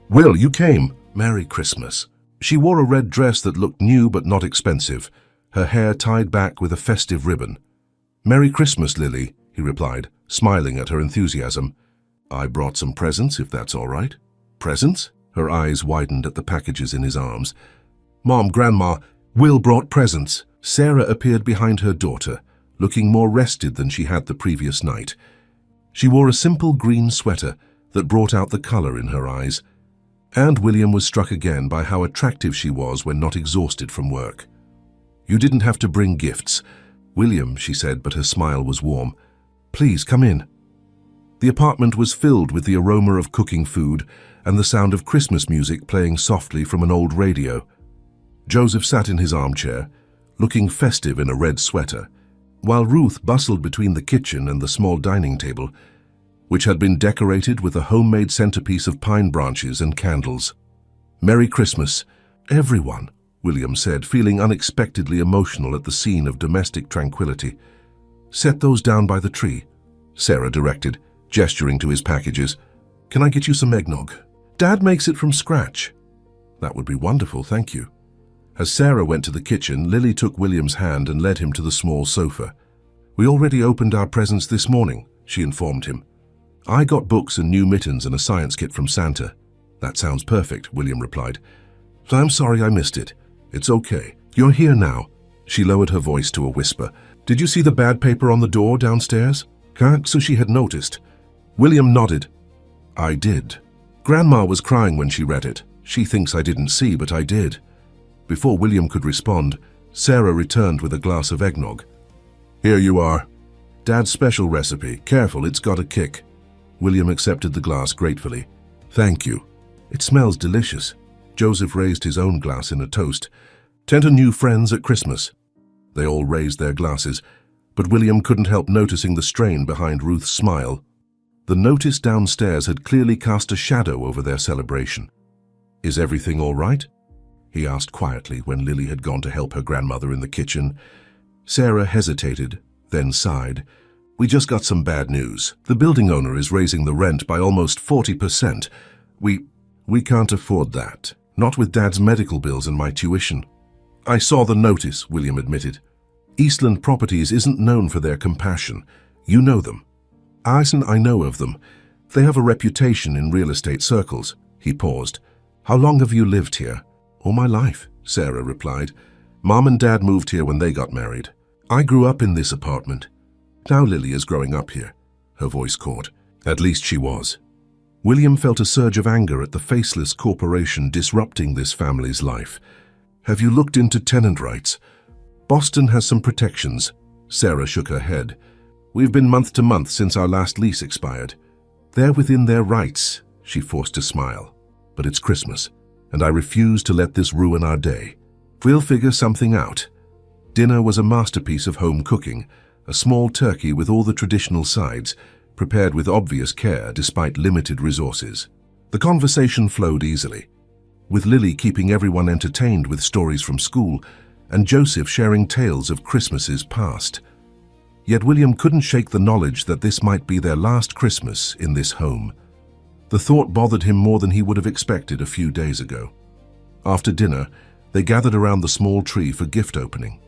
"Will, you came. Merry Christmas." She wore a red dress that looked new but not expensive, her hair tied back with a festive ribbon. "Merry Christmas, Lily," he replied, smiling at her enthusiasm. "I brought some presents, if that's all right." "Presents?" Her eyes widened at the packages in his arms. "Mom, Grandma, Will brought presents." Sarah appeared behind her daughter, looking more rested than she had the previous night. She wore a simple green sweater that brought out the color in her eyes, and William was struck again by how attractive she was when not exhausted from work. "You didn't have to bring gifts." "William," she said, but her smile was warm. "Please, come in." The apartment was filled with the aroma of cooking food and the sound of Christmas music playing softly from an old radio. Joseph sat in his armchair, looking festive in a red sweater, while Ruth bustled between the kitchen and the small dining table, which had been decorated with a homemade centerpiece of pine branches and candles. "Merry Christmas, everyone," William said, feeling unexpectedly emotional at the scene of domestic tranquility. "Set those down by the tree," Sarah directed, gesturing to his packages. "Can I get you some eggnog? Dad makes it from scratch." "That would be wonderful, thank you." As Sarah went to the kitchen, Lily took William's hand and led him to the small sofa. "We already opened our presents this morning," she informed him. "I got books and new mittens and a science kit from Santa." "That sounds perfect," William replied. "I'm sorry I missed it." "It's okay. You're here now." She lowered her voice to a whisper. "Did you see the bad paper on the door downstairs?" So she had noticed. William nodded. "I did. Grandma was crying when she read it. She thinks I didn't see, but I did." Before William could respond, Sarah returned with a glass of eggnog. "Here you are. Dad's special recipe. Careful, it's got a kick." William accepted the glass gratefully. "Thank you. It smells delicious." Joseph raised his own glass in a toast. "10 new friends at Christmas." They all raised their glasses, but William couldn't help noticing the strain behind Ruth's smile. The notice downstairs had clearly cast a shadow over their celebration. "Is everything all right?" he asked quietly when Lily had gone to help her grandmother in the kitchen. Sarah hesitated, then sighed. "We just got some bad news. The building owner is raising the rent by almost 40%. We can't afford that." Not with Dad's medical bills and my tuition. I saw the notice, William admitted. Eastland Properties isn't known for their compassion. You know them. I know of them. They have a reputation in real estate circles. He paused. How long have you lived here? All my life, Sarah replied. Mom and Dad moved here when they got married. I grew up in this apartment. Now Lily is growing up here. Her voice caught. At least she was. William felt a surge of anger at the faceless corporation disrupting this family's life. Have you looked into tenant rights? Boston has some protections. Sarah shook her head. We've been month to month since our last lease expired. They're within their rights, she forced a smile. But it's Christmas, and I refuse to let this ruin our day. We'll figure something out. Dinner was a masterpiece of home cooking, a small turkey with all the traditional sides, prepared with obvious care despite limited resources. The conversation flowed easily, with Lily keeping everyone entertained with stories from school and Joseph sharing tales of Christmases past. Yet William couldn't shake the knowledge that this might be their last Christmas in this home. The thought bothered him more than he would have expected a few days ago. After dinner, they gathered around the small tree for gift opening.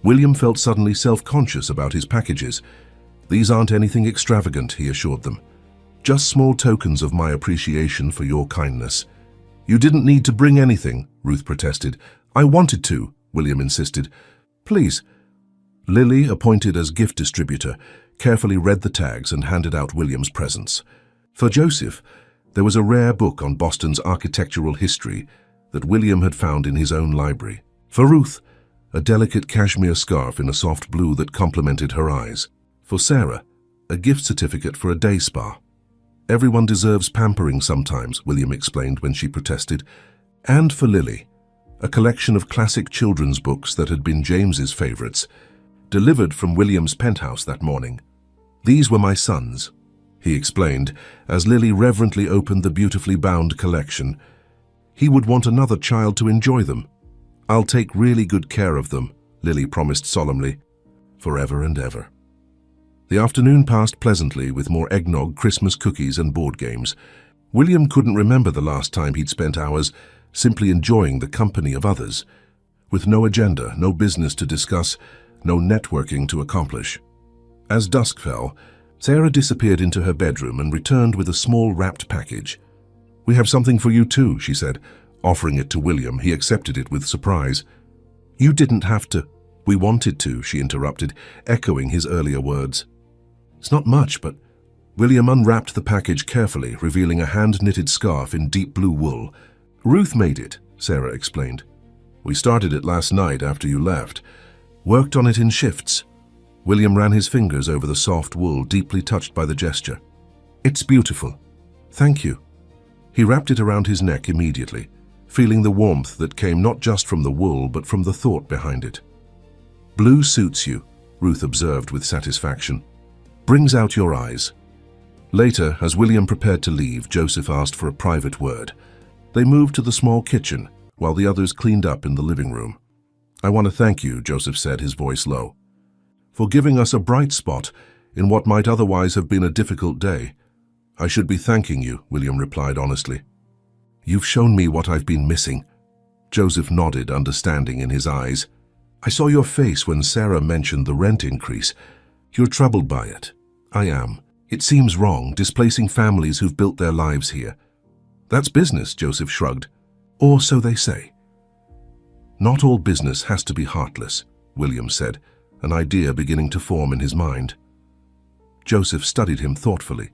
William felt suddenly self-conscious about his packages. These aren't anything extravagant, he assured them. Just small tokens of my appreciation for your kindness. You didn't need to bring anything, Ruth protested. I wanted to, William insisted. Please. Lily, appointed as gift distributor, carefully read the tags and handed out William's presents. For Joseph, there was a rare book on Boston's architectural history that William had found in his own library. For Ruth, a delicate cashmere scarf in a soft blue that complemented her eyes. For Sarah, a gift certificate for a day spa. Everyone deserves pampering sometimes, William explained when she protested. And for Lily, a collection of classic children's books that had been James's favorites, delivered from William's penthouse that morning. These were my sons, he explained, as Lily reverently opened the beautifully bound collection. He would want another child to enjoy them. I'll take really good care of them, Lily promised solemnly, forever and ever. The afternoon passed pleasantly with more eggnog, Christmas cookies and board games. William couldn't remember the last time he'd spent hours simply enjoying the company of others, with no agenda, no business to discuss, no networking to accomplish. As dusk fell, Sarah disappeared into her bedroom and returned with a small wrapped package. We have something for you too, she said, offering it to William. He accepted it with surprise. You didn't have to. We wanted to, she interrupted, echoing his earlier words. It's not much, but William unwrapped the package carefully, revealing a hand-knitted scarf in deep blue wool. Ruth made it, Sarah explained. We started it last night after you left. Worked on it in shifts. William ran his fingers over the soft wool, deeply touched by the gesture. It's beautiful. Thank you. He wrapped it around his neck immediately, feeling the warmth that came not just from the wool but from the thought behind it. Blue suits you, Ruth observed with satisfaction. Brings out your eyes. Later, as William prepared to leave, Joseph asked for a private word. They moved to the small kitchen, while the others cleaned up in the living room. I want to thank you, Joseph said, his voice low, for giving us a bright spot in what might otherwise have been a difficult day. I should be thanking you, William replied honestly. You've shown me what I've been missing. Joseph nodded, understanding in his eyes. I saw your face when Sarah mentioned the rent increase. You're troubled by it. I am. It seems wrong, displacing families who've built their lives here. That's business, Joseph shrugged. Or so they say. Not all business has to be heartless, William said, an idea beginning to form in his mind. Joseph studied him thoughtfully.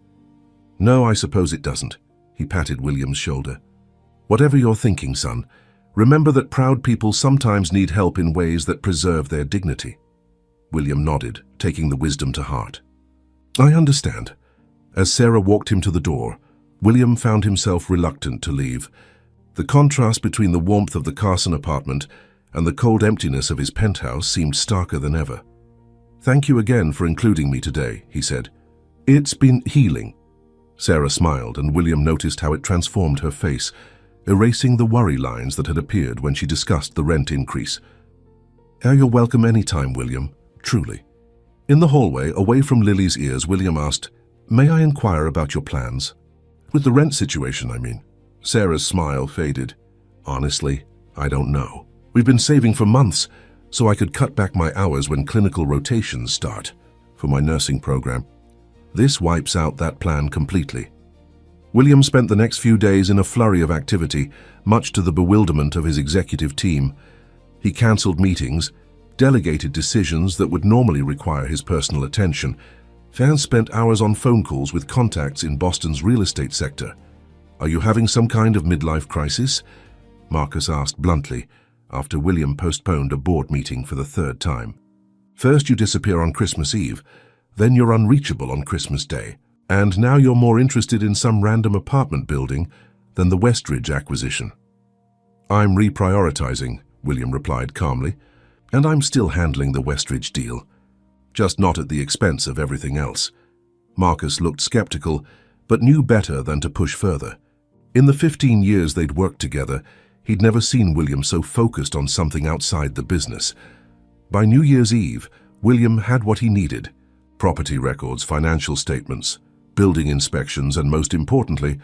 No, I suppose it doesn't. He patted William's shoulder. Whatever you're thinking, son, remember that proud people sometimes need help in ways that preserve their dignity. William nodded, taking the wisdom to heart. I understand. As Sarah walked him to the door, William found himself reluctant to leave. The contrast between the warmth of the Carson apartment and the cold emptiness of his penthouse seemed starker than ever. Thank you again for including me today, he said. It's been healing. Sarah smiled, and William noticed how it transformed her face, erasing the worry lines that had appeared when she discussed the rent increase. You're welcome anytime, William, truly. In the hallway, away from Lily's ears, William asked, May I inquire about your plans? With the rent situation, I mean. Sarah's smile faded. Honestly, I don't know. We've been saving for months, so I could cut back my hours when clinical rotations start for my nursing program. This wipes out that plan completely. William spent the next few days in a flurry of activity, much to the bewilderment of his executive team. He cancelled meetings, delegated decisions that would normally require his personal attention, and spent hours on phone calls with contacts in Boston's real estate sector. "Are you having some kind of midlife crisis?" Marcus asked bluntly, after William postponed a board meeting for the third time. "First you disappear on Christmas Eve, then you're unreachable on Christmas Day, and now you're more interested in some random apartment building than the Westridge acquisition." "I'm reprioritizing," William replied calmly, "and I'm still handling the Westridge deal, just not at the expense of everything else." Marcus looked skeptical, but knew better than to push further. In the 15 years they'd worked together, he'd never seen William so focused on something outside the business. By New Year's Eve, William had what he needed: property records, financial statements, building inspections, and most importantly,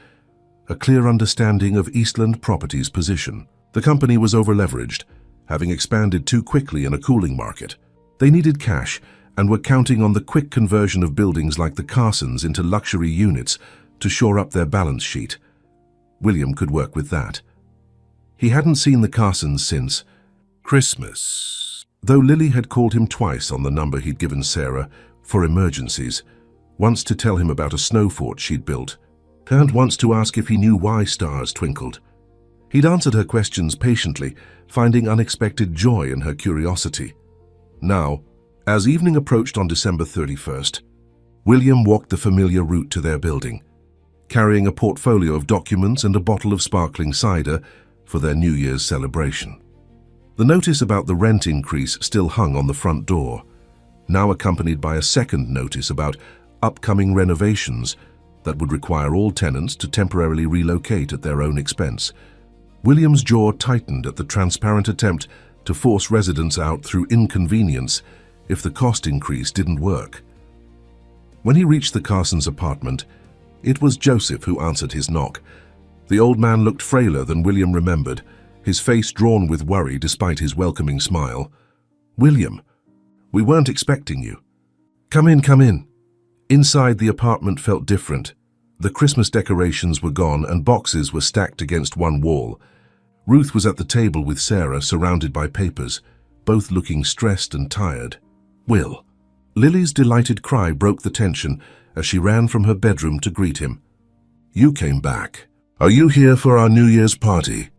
a clear understanding of Eastland Properties' position. The company was over-leveraged, having expanded too quickly in a cooling market. They needed cash and were counting on the quick conversion of buildings like the Carsons into luxury units to shore up their balance sheet. William could work with that. He hadn't seen the Carsons since Christmas, though Lily had called him twice on the number he'd given Sarah for emergencies, once to tell him about a snow fort she'd built, and once to ask if he knew why stars twinkled. He'd answered her questions patiently, finding unexpected joy in her curiosity. Now, as evening approached on December 31st, William walked the familiar route to their building, carrying a portfolio of documents and a bottle of sparkling cider for their New Year's celebration. The notice about the rent increase still hung on the front door, now accompanied by a second notice about upcoming renovations that would require all tenants to temporarily relocate at their own expense. William's jaw tightened at the transparent attempt to force residents out through inconvenience if the cost increase didn't work. When he reached the Carsons' apartment, it was Joseph who answered his knock. The old man looked frailer than William remembered, his face drawn with worry despite his welcoming smile. "William, we weren't expecting you." Come in, come in." Inside, the apartment felt different. The Christmas decorations were gone and boxes were stacked against one wall. Ruth was at the table with Sarah, surrounded by papers, both looking stressed and tired. "Will." Lily's delighted cry broke the tension as she ran from her bedroom to greet him. "You came back. Are you here for our New Year's party?"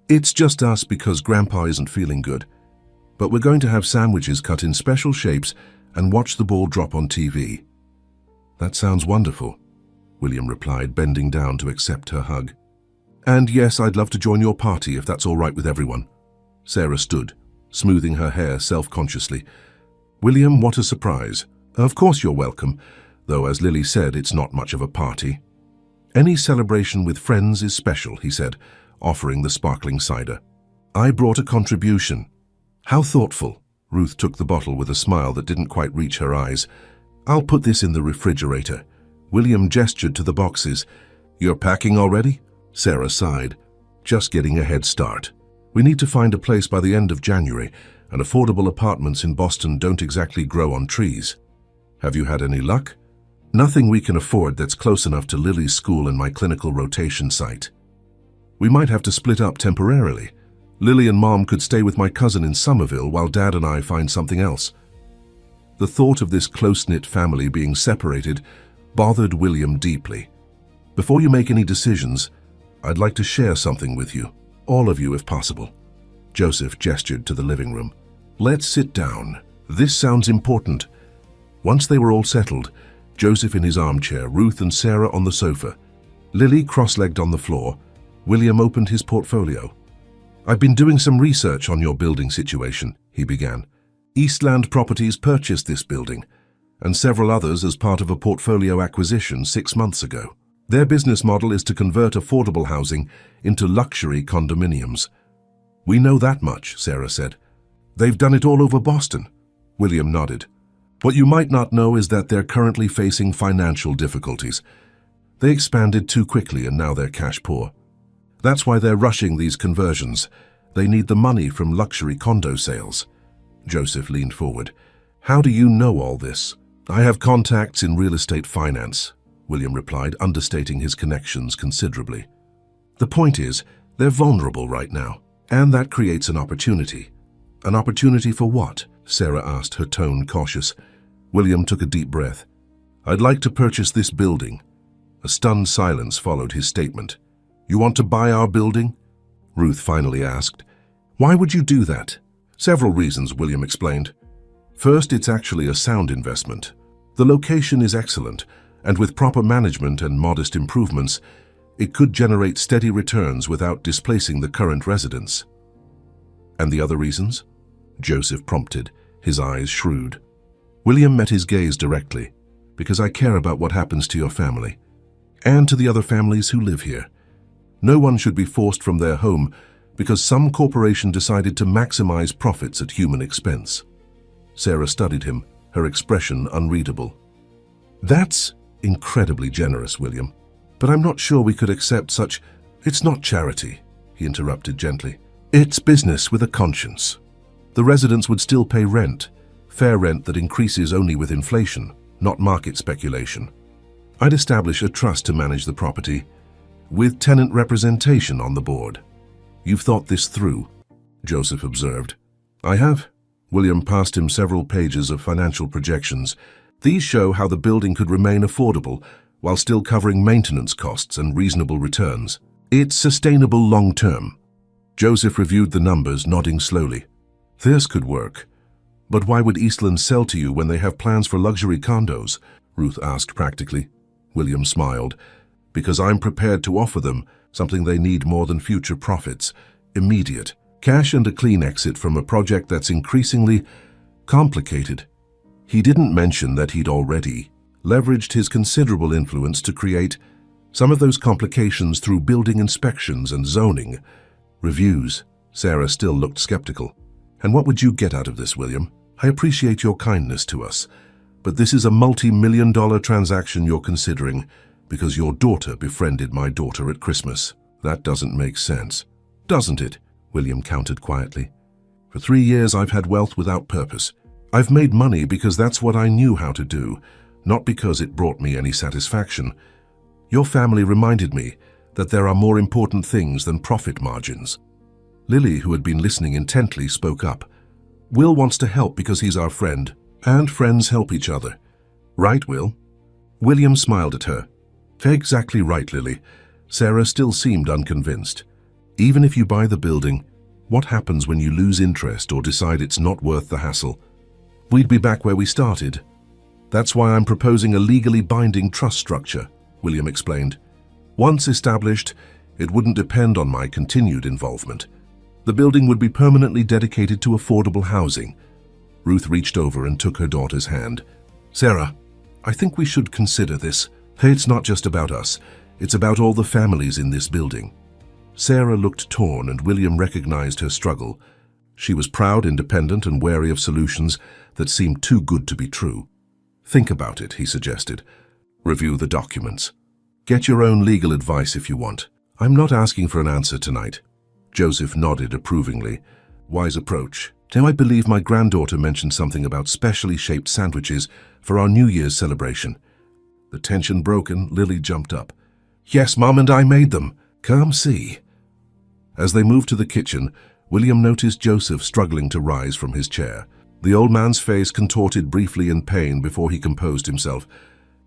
"It's just us because Grandpa isn't feeling good. But we're going to have sandwiches cut in special shapes and watch the ball drop on TV." "That sounds wonderful," William replied, bending down to accept her hug. "And yes, I'd love to join your party if that's all right with everyone." Sarah stood, smoothing her hair self-consciously. "William, what a surprise. Of course you're welcome, though as Lily said, it's not much of a party." "Any celebration with friends is special," he said, offering the sparkling cider. "I brought a contribution." "How thoughtful." Ruth took the bottle with a smile that didn't quite reach her eyes. "I'll put this in the refrigerator." William gestured to the boxes. "You're packing already?" Sarah sighed. "Just getting a head start. We need to find a place by the end of January, and affordable apartments in Boston don't exactly grow on trees." "Have you had any luck?" "Nothing we can afford that's close enough to Lily's school and my clinical rotation site. We might have to split up temporarily. Lily and Mom could stay with my cousin in Somerville while Dad and I find something else." The thought of this close-knit family being separated bothered William deeply. "Before you make any decisions, I'd like to share something with you, all of you if possible." Joseph gestured to the living room. "Let's sit down. This sounds important." Once they were all settled, Joseph in his armchair, Ruth and Sarah on the sofa, Lily cross-legged on the floor, William opened his portfolio. "I've been doing some research on your building situation," he began. "Eastland Properties purchased this building, and several others as part of a portfolio acquisition 6 months ago. Their business model is to convert affordable housing into luxury condominiums." "We know that much," Sarah said. "They've done it all over Boston." William nodded. "What you might not know is that they're currently facing financial difficulties. They expanded too quickly and now they're cash poor. That's why they're rushing these conversions. They need the money from luxury condo sales. Joseph leaned forward. How do you know all this? I have contacts in real estate finance, William replied, understating his connections considerably. The point is, they're vulnerable right now, and that creates an opportunity. An opportunity for what? Sarah asked, her tone cautious. William took a deep breath. I'd like to purchase this building. A stunned silence followed his statement. You want to buy our building? Ruth finally asked. Why would you do that? Several reasons, William explained. First, it's actually a sound investment. The location is excellent, and with proper management and modest improvements, it could generate steady returns without displacing the current residents. And the other reasons? Joseph prompted, his eyes shrewd. William met his gaze directly. Because I care about what happens to your family, and to the other families who live here. No one should be forced from their home because some corporation decided to maximize profits at human expense. Sarah studied him, her expression unreadable. That's incredibly generous, William, but I'm not sure we could accept such... It's not charity, he interrupted gently. It's business with a conscience. The residents would still pay rent, fair rent that increases only with inflation, not market speculation. I'd establish a trust to manage the property, with tenant representation on the board. You've thought this through, Joseph observed. I have. William passed him several pages of financial projections. These show how the building could remain affordable while still covering maintenance costs and reasonable returns. It's sustainable long-term. Joseph reviewed the numbers, nodding slowly. This could work. But why would Eastland sell to you when they have plans for luxury condos? Ruth asked practically. William smiled. Because I'm prepared to offer them something they need more than future profits. Immediate. Cash and a clean exit from a project that's increasingly complicated. He didn't mention that he'd already leveraged his considerable influence to create some of those complications through building inspections and zoning. Reviews. Sarah still looked skeptical. And what would you get out of this, William? I appreciate your kindness to us, but this is a multi-million-dollar transaction you're considering because your daughter befriended my daughter at Christmas. That doesn't make sense. Doesn't it? William countered quietly. For 3 years I've had wealth without purpose. I've made money because that's what I knew how to do, not because it brought me any satisfaction. Your family reminded me that there are more important things than profit margins. Lily, who had been listening intently, spoke up. Will wants to help because he's our friend, and friends help each other. Right, Will? William smiled at her. Exactly right, Lily. Sarah still seemed unconvinced. Even if you buy the building, what happens when you lose interest or decide it's not worth the hassle? We'd be back where we started. That's why I'm proposing a legally binding trust structure, William explained. Once established, it wouldn't depend on my continued involvement. The building would be permanently dedicated to affordable housing. Ruth reached over and took her daughter's hand. Sarah, I think we should consider this. It's not just about us. It's about all the families in this building. Sarah looked torn, and William recognized her struggle. She was proud, independent, and wary of solutions that seemed too good to be true. Think about it, he suggested. Review the documents. Get your own legal advice if you want. I'm not asking for an answer tonight. Joseph nodded approvingly. Wise approach. Now I believe my granddaughter mentioned something about specially shaped sandwiches for our New Year's celebration. The tension broken, Lily jumped up. Yes, Mom and I made them. Come see. As they moved to the kitchen, William noticed Joseph struggling to rise from his chair. The old man's face contorted briefly in pain before he composed himself.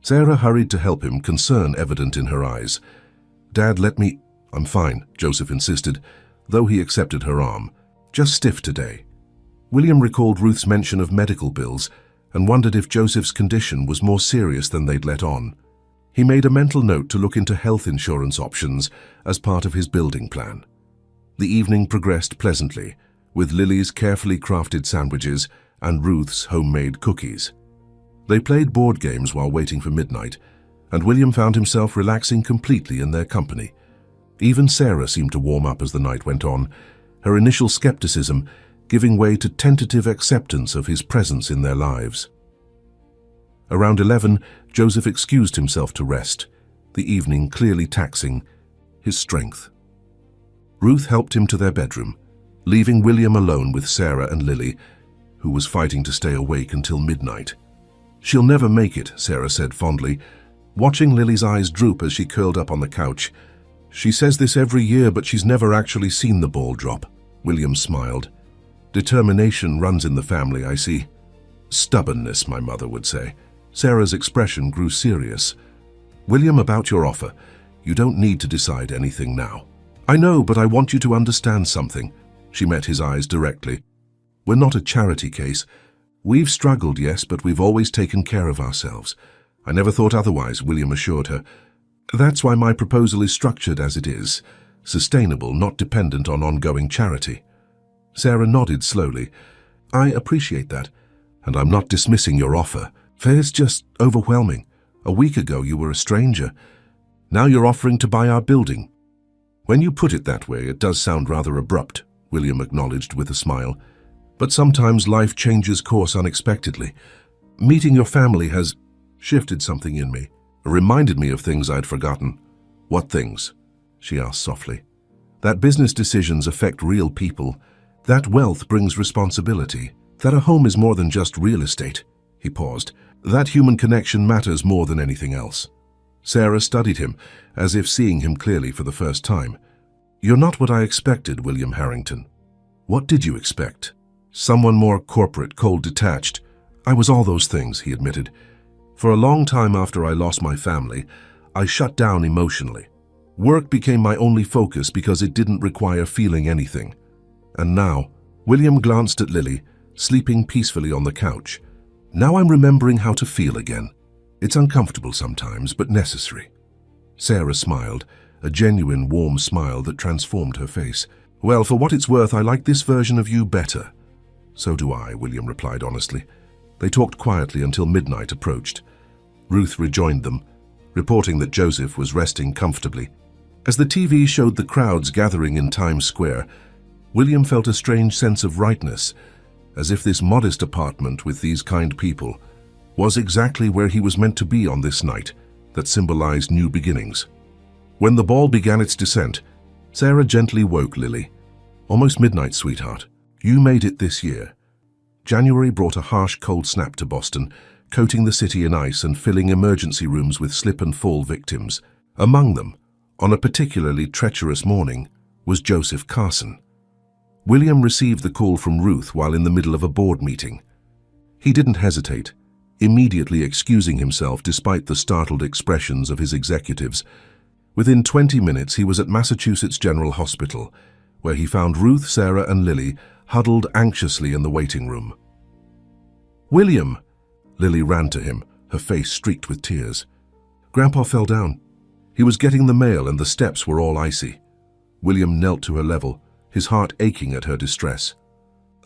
Sarah hurried to help him, concern evident in her eyes. Dad, let me... I'm fine, Joseph insisted, though he accepted her arm. Just stiff today. William recalled Ruth's mention of medical bills and wondered if Joseph's condition was more serious than they'd let on. He made a mental note to look into health insurance options as part of his building plan. The evening progressed pleasantly, with Lily's carefully crafted sandwiches and Ruth's homemade cookies. They played board games while waiting for midnight, and William found himself relaxing completely in their company. Even Sarah seemed to warm up as the night went on, her initial skepticism giving way to tentative acceptance of his presence in their lives. Around 11, Joseph excused himself to rest, the evening clearly taxing his strength. Ruth helped him to their bedroom, leaving William alone with Sarah and Lily, who was fighting to stay awake until midnight. "She'll never make it," Sarah said fondly, watching Lily's eyes droop as she curled up on the couch. "She says this every year, but she's never actually seen the ball drop." William smiled. "Determination runs in the family, I see." "Stubbornness," my mother would say. Sarah's expression grew serious. "William, about your offer. You don't need to decide anything now." "I know, but I want you to understand something." She met his eyes directly. "We're not a charity case. We've struggled, yes, but we've always taken care of ourselves." "I never thought otherwise," William assured her. "That's why my proposal is structured as it is. Sustainable, not dependent on ongoing charity." Sarah nodded slowly. "I appreciate that, and I'm not dismissing your offer. Fair's just overwhelming. A week ago you were a stranger. Now you're offering to buy our building." "When you put it that way, it does sound rather abrupt," William acknowledged with a smile. "But sometimes life changes course unexpectedly. Meeting your family has shifted something in me, reminded me of things I'd forgotten." "What things?" she asked softly. "That business decisions affect real people, that wealth brings responsibility, that a home is more than just real estate." He paused. "That human connection matters more than anything else." Sarah studied him, as if seeing him clearly for the first time. "You're not what I expected, William Harrington." "What did you expect?" "Someone more corporate, cold, detached." "I was all those things," he admitted. "For a long time after I lost my family, I shut down emotionally. Work became my only focus because it didn't require feeling anything. And now," William glanced at Lily, sleeping peacefully on the couch, "now I'm remembering how to feel again. It's uncomfortable sometimes, but necessary." Sarah smiled, a genuine, warm smile that transformed her face. "Well, for what it's worth, I like this version of you better." "So do I," William replied honestly. They talked quietly until midnight approached. Ruth rejoined them, reporting that Joseph was resting comfortably. As the TV showed the crowds gathering in Times Square, William felt a strange sense of rightness, as if this modest apartment with these kind people was exactly where he was meant to be on this night that symbolized new beginnings. When the ball began its descent, Sarah gently woke Lily. "Almost midnight, sweetheart. You made it this year." January brought a harsh cold snap to Boston, coating the city in ice and filling emergency rooms with slip-and-fall victims. Among them, on a particularly treacherous morning, was Joseph Carson. William received the call from Ruth while in the middle of a board meeting. He didn't hesitate, immediately excusing himself despite the startled expressions of his executives. Within 20 minutes, he was at Massachusetts General Hospital, where he found Ruth, Sarah, and Lily huddled anxiously in the waiting room. "William!" Lily ran to him, her face streaked with tears. "Grandpa fell down. He was getting the mail and the steps were all icy." William knelt to her level, his heart aching at her distress.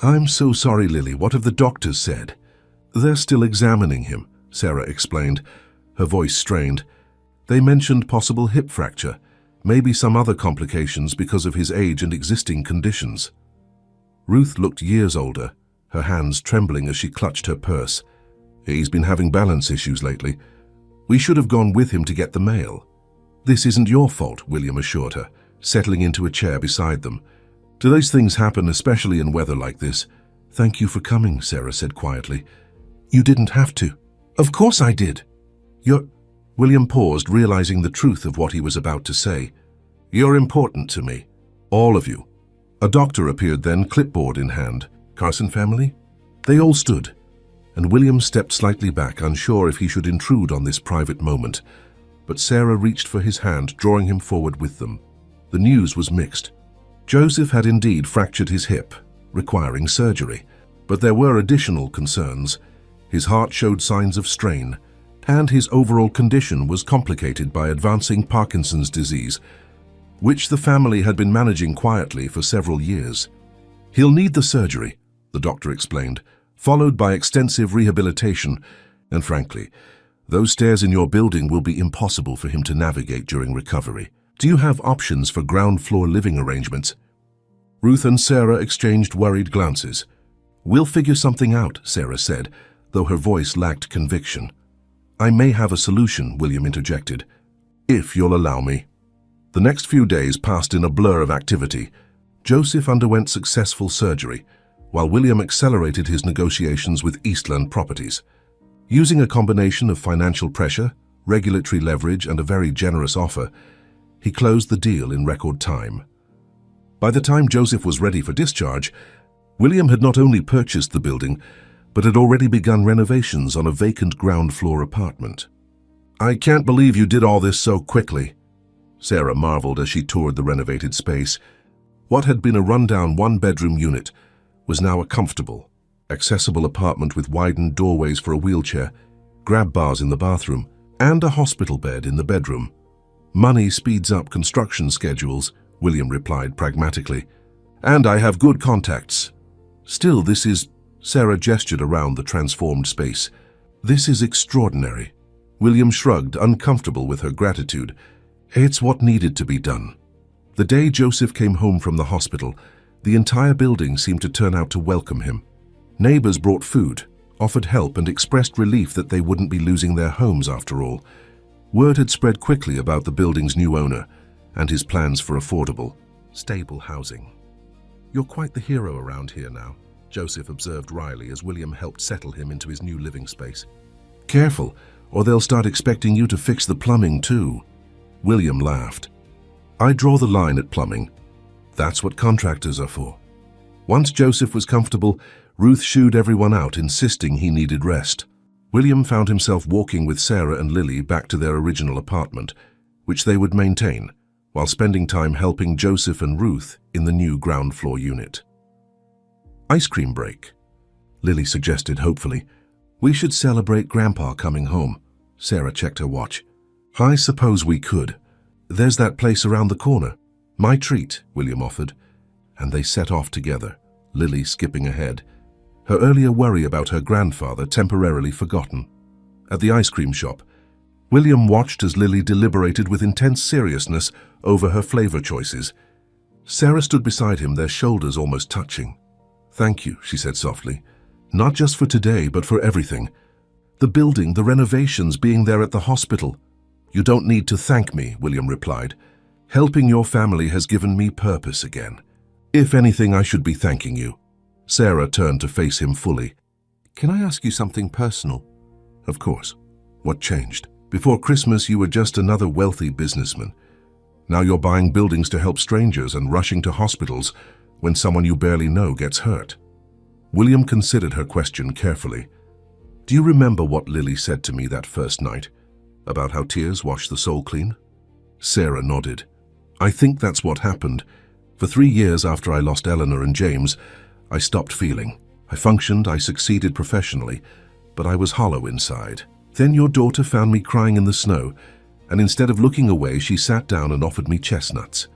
"I'm so sorry, Lily. What have the doctors said?" "They're still examining him," Sarah explained, her voice strained. "They mentioned possible hip fracture, maybe some other complications because of his age and existing conditions." Ruth looked years older, her hands trembling as she clutched her purse. "He's been having balance issues lately. We should have gone with him to get the mail." "This isn't your fault," William assured her, settling into a chair beside them. "Do those things happen, especially in weather like this?" "Thank you for coming," Sarah said quietly. "You didn't have to." "Of course I did." "You're—" William paused, realizing the truth of what he was about to say. "You're important to me. All of you." A doctor appeared then, clipboard in hand. "Carson family?" They all stood, and William stepped slightly back, unsure if he should intrude on this private moment. But Sarah reached for his hand, drawing him forward with them. The news was mixed. Joseph had indeed fractured his hip, requiring surgery, but there were additional concerns. His heart showed signs of strain, and his overall condition was complicated by advancing Parkinson's disease, which the family had been managing quietly for several years. "He'll need the surgery," the doctor explained, "followed by extensive rehabilitation, and frankly, those stairs in your building will be impossible for him to navigate during recovery. Do you have options for ground floor living arrangements?" Ruth and Sarah exchanged worried glances. "We'll figure something out," Sarah said, though her voice lacked conviction. "I may have a solution," William interjected. "If you'll allow me." The next few days passed in a blur of activity. Joseph underwent successful surgery, while William accelerated his negotiations with Eastland Properties. Using a combination of financial pressure, regulatory leverage, and a very generous offer, he closed the deal in record time. By the time Joseph was ready for discharge, William had not only purchased the building, but had already begun renovations on a vacant ground-floor apartment. "I can't believe you did all this so quickly," Sarah marveled as she toured the renovated space. What had been a rundown one-bedroom unit was now a comfortable, accessible apartment with widened doorways for a wheelchair, grab bars in the bathroom, and a hospital bed in the bedroom. "Money speeds up construction schedules," William replied pragmatically. "And I have good contacts. Still, this is..." Sarah gestured around the transformed space. "This is extraordinary." William shrugged, uncomfortable with her gratitude. It's what needed to be done. The day Joseph came home from the hospital, the entire building seemed to turn out to welcome him. Neighbors brought food, offered help, and expressed relief that they wouldn't be losing their homes after all. Word had spread quickly about the building's new owner and his plans for affordable, stable housing. "You're quite the hero around here now," Joseph observed wryly as William helped settle him into his new living space. "Careful, or they'll start expecting you to fix the plumbing too." William laughed. "I draw the line at plumbing. That's what contractors are for." Once Joseph was comfortable, Ruth shooed everyone out, insisting he needed rest. William found himself walking with Sarah and Lily back to their original apartment, which they would maintain, while spending time helping Joseph and Ruth in the new ground floor unit. "Ice cream break," Lily suggested hopefully. "We should celebrate Grandpa coming home." Sarah checked her watch. "I suppose we could. There's that place around the corner." "My treat," William offered, and they set off together, Lily skipping ahead, her earlier worry about her grandfather temporarily forgotten. At the ice cream shop, William watched as Lily deliberated with intense seriousness over her flavor choices. Sarah stood beside him, their shoulders almost touching. "Thank you," she said softly. "Not just for today, but for everything. The building, the renovations, being there at the hospital." "You don't need to thank me," William replied. "Helping your family has given me purpose again. If anything, I should be thanking you." Sarah turned to face him fully. "Can I ask you something personal?" "Of course. What changed? Before Christmas, you were just another wealthy businessman. Now you're buying buildings to help strangers and rushing to hospitals when someone you barely know gets hurt." William considered her question carefully. "Do you remember what Lily said to me that first night, about how tears wash the soul clean?" Sarah nodded. "I think that's what happened. For 3 years after I lost Eleanor and James, I stopped feeling. I functioned, I succeeded professionally, but I was hollow inside. Then your daughter found me crying in the snow, and instead of looking away, she sat down and offered me chestnuts."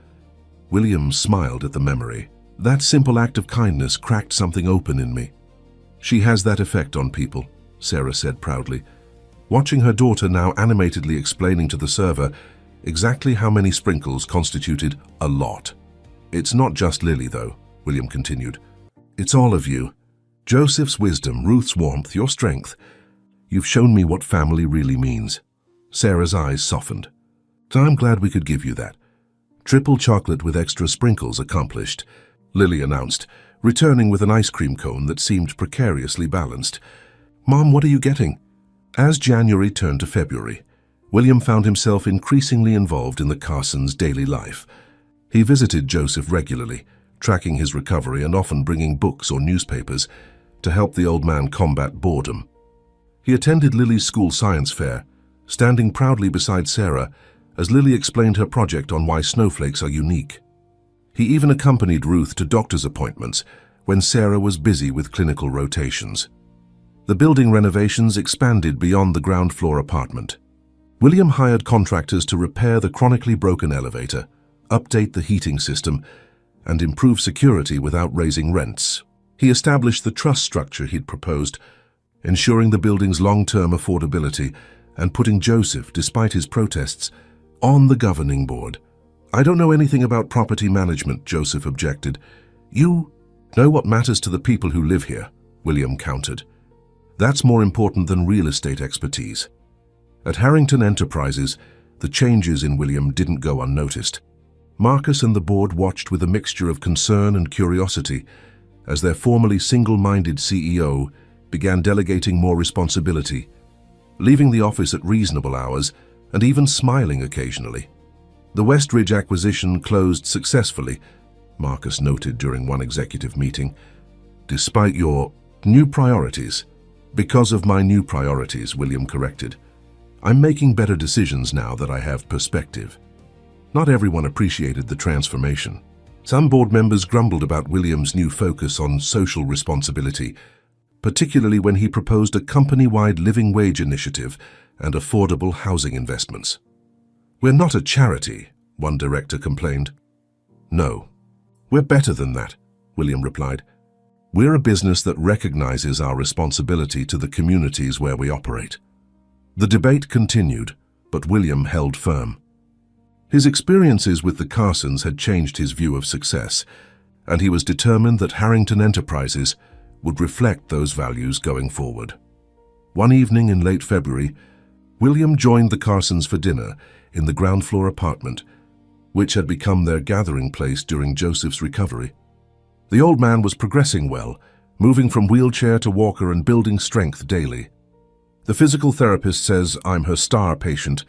William smiled at the memory. "That simple act of kindness cracked something open in me." "She has that effect on people," Sarah said proudly, watching her daughter now animatedly explaining to the server exactly how many sprinkles constituted a lot. "It's not just Lily, though," William continued. "It's all of you. Joseph's wisdom, Ruth's warmth, your strength. You've shown me what family really means." Sarah's eyes softened. "I'm glad we could give you that." "Triple chocolate with extra sprinkles accomplished," Lily announced, returning with an ice cream cone that seemed precariously balanced. "Mom, what are you getting?" As January turned to February, William found himself increasingly involved in the Carsons' daily life. He visited Joseph regularly, tracking his recovery and often bringing books or newspapers to help the old man combat boredom. He attended Lily's school science fair, standing proudly beside Sarah as Lily explained her project on why snowflakes are unique. He even accompanied Ruth to doctor's appointments when Sarah was busy with clinical rotations. The building renovations expanded beyond the ground floor apartment. William hired contractors to repair the chronically broken elevator, update the heating system, and improve security without raising rents. He established the trust structure he'd proposed, ensuring the building's long-term affordability and putting Joseph, despite his protests, on the governing board. "I don't know anything about property management," Joseph objected. "You know what matters to the people who live here," William countered. "That's more important than real estate expertise." At Harrington Enterprises, the changes in William didn't go unnoticed. Marcus and the board watched with a mixture of concern and curiosity as their formerly single-minded CEO began delegating more responsibility, leaving the office at reasonable hours and even smiling occasionally. The Westridge acquisition closed successfully, Marcus noted during one executive meeting. Despite your new priorities. Because of my new priorities, William corrected. I'm making better decisions now that I have perspective. Not everyone appreciated the transformation. Some board members grumbled about William's new focus on social responsibility, particularly when he proposed a company-wide living wage initiative and affordable housing investments. We're not a charity, one director complained. No, we're better than that, William replied. We're a business that recognizes our responsibility to the communities where we operate. The debate continued, but William held firm. His experiences with the Carsons had changed his view of success, and he was determined that Harrington Enterprises would reflect those values going forward. One evening in late February, William joined the Carsons for dinner in the ground-floor apartment, which had become their gathering place during Joseph's recovery. The old man was progressing well, moving from wheelchair to walker and building strength daily. The physical therapist says I'm her star patient,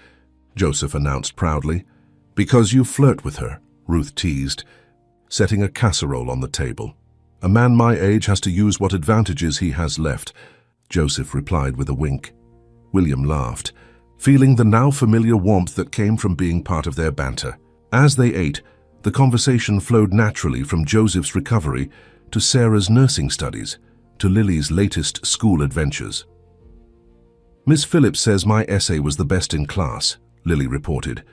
Joseph announced proudly. Because you flirt with her, Ruth teased, setting a casserole on the table. A man my age has to use what advantages he has left, Joseph replied with a wink. William laughed, feeling the now familiar warmth that came from being part of their banter. As they ate, the conversation flowed naturally from Joseph's recovery to Sarah's nursing studies, to Lily's latest school adventures. Miss Phillips says my essay was the best in class, Lily reported.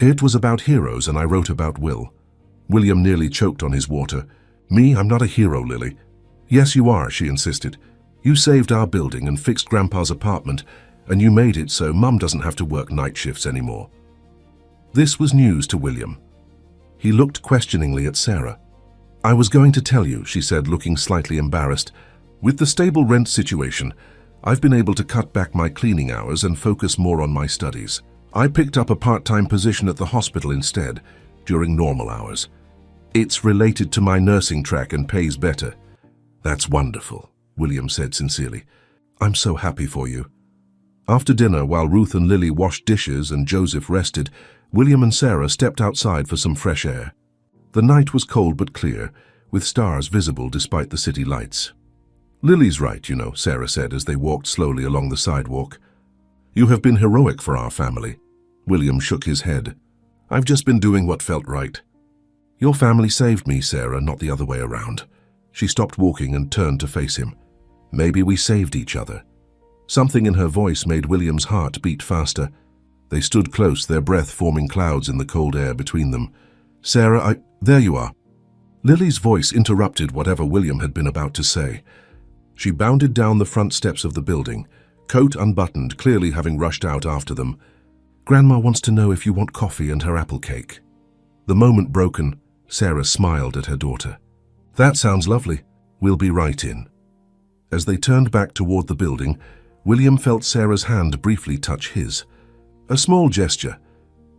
It was about heroes and I wrote about Will. William nearly choked on his water. Me, I'm not a hero, Lily. Yes, you are, she insisted. You saved our building and fixed Grandpa's apartment, and you made it so Mum doesn't have to work night shifts anymore. This was news to William. He looked questioningly at Sarah. I was going to tell you, she said, looking slightly embarrassed. With the stable rent situation, I've been able to cut back my cleaning hours and focus more on my studies. I picked up a part-time position at the hospital instead, during normal hours. It's related to my nursing track and pays better. That's wonderful, William said sincerely. I'm so happy for you. After dinner, while Ruth and Lily washed dishes and Joseph rested, William and Sarah stepped outside for some fresh air. The night was cold but clear, with stars visible despite the city lights. Lily's right, you know, Sarah said as they walked slowly along the sidewalk. You have been heroic for our family. William shook his head. I've just been doing what felt right. Your family saved me, Sarah, not the other way around. She stopped walking and turned to face him. Maybe we saved each other. Something in her voice made William's heart beat faster. They stood close, their breath forming clouds in the cold air between them. Sarah, there you are. Lily's voice interrupted whatever William had been about to say. She bounded down the front steps of the building, coat unbuttoned, clearly having rushed out after them. Grandma wants to know if you want coffee and her apple cake. The moment broken, Sarah smiled at her daughter. That sounds lovely. We'll be right in. As they turned back toward the building, William felt Sarah's hand briefly touch his. A small gesture,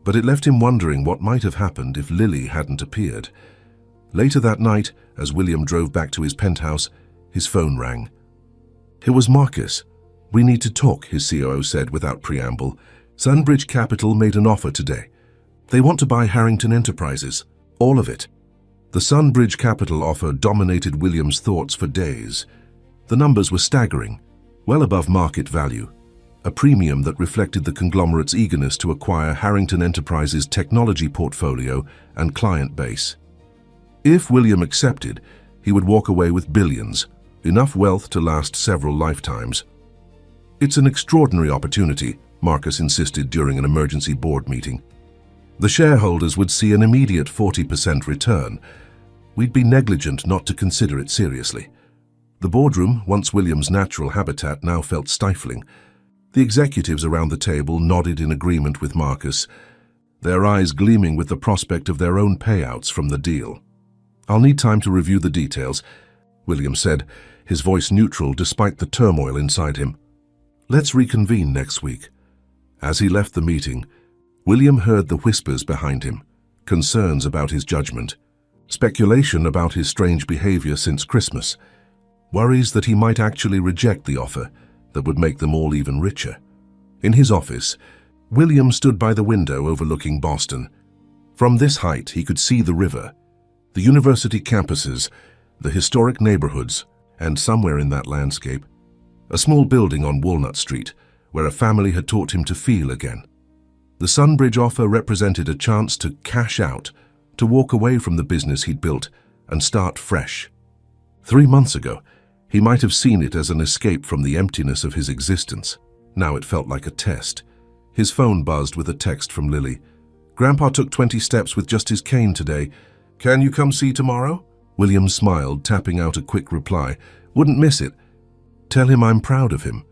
but it left him wondering what might have happened if Lily hadn't appeared. Later that night, as William drove back to his penthouse, his phone rang. It was Marcus. We need to talk, his COO said without preamble. Sunbridge Capital made an offer today. They want to buy Harrington Enterprises, all of it. The Sunbridge Capital offer dominated William's thoughts for days. The numbers were staggering, well above market value, a premium that reflected the conglomerate's eagerness to acquire Harrington Enterprises' technology portfolio and client base. If William accepted, he would walk away with billions, enough wealth to last several lifetimes. It's an extraordinary opportunity, Marcus insisted during an emergency board meeting. The shareholders would see an immediate 40% return. We'd be negligent not to consider it seriously. The boardroom, once William's natural habitat, now felt stifling. The executives around the table nodded in agreement with Marcus, their eyes gleaming with the prospect of their own payouts from the deal. I'll need time to review the details, William said, his voice neutral despite the turmoil inside him. Let's reconvene next week. As he left the meeting, William heard the whispers behind him, concerns about his judgment, speculation about his strange behavior since Christmas, worries that he might actually reject the offer that would make them all even richer. In his office, William stood by the window overlooking Boston. From this height, he could see the river, the university campuses, the historic neighborhoods, and somewhere in that landscape, a small building on Walnut Street where a family had taught him to feel again. The Sunbridge offer represented a chance to cash out, to walk away from the business he'd built and start fresh. 3 months ago, he might have seen it as an escape from the emptiness of his existence. Now it felt like a test. His phone buzzed with a text from Lily. "Grandpa took 20 steps with just his cane today. Can you come see tomorrow?" William smiled, tapping out a quick reply. "Wouldn't miss it. Tell him I'm proud of him."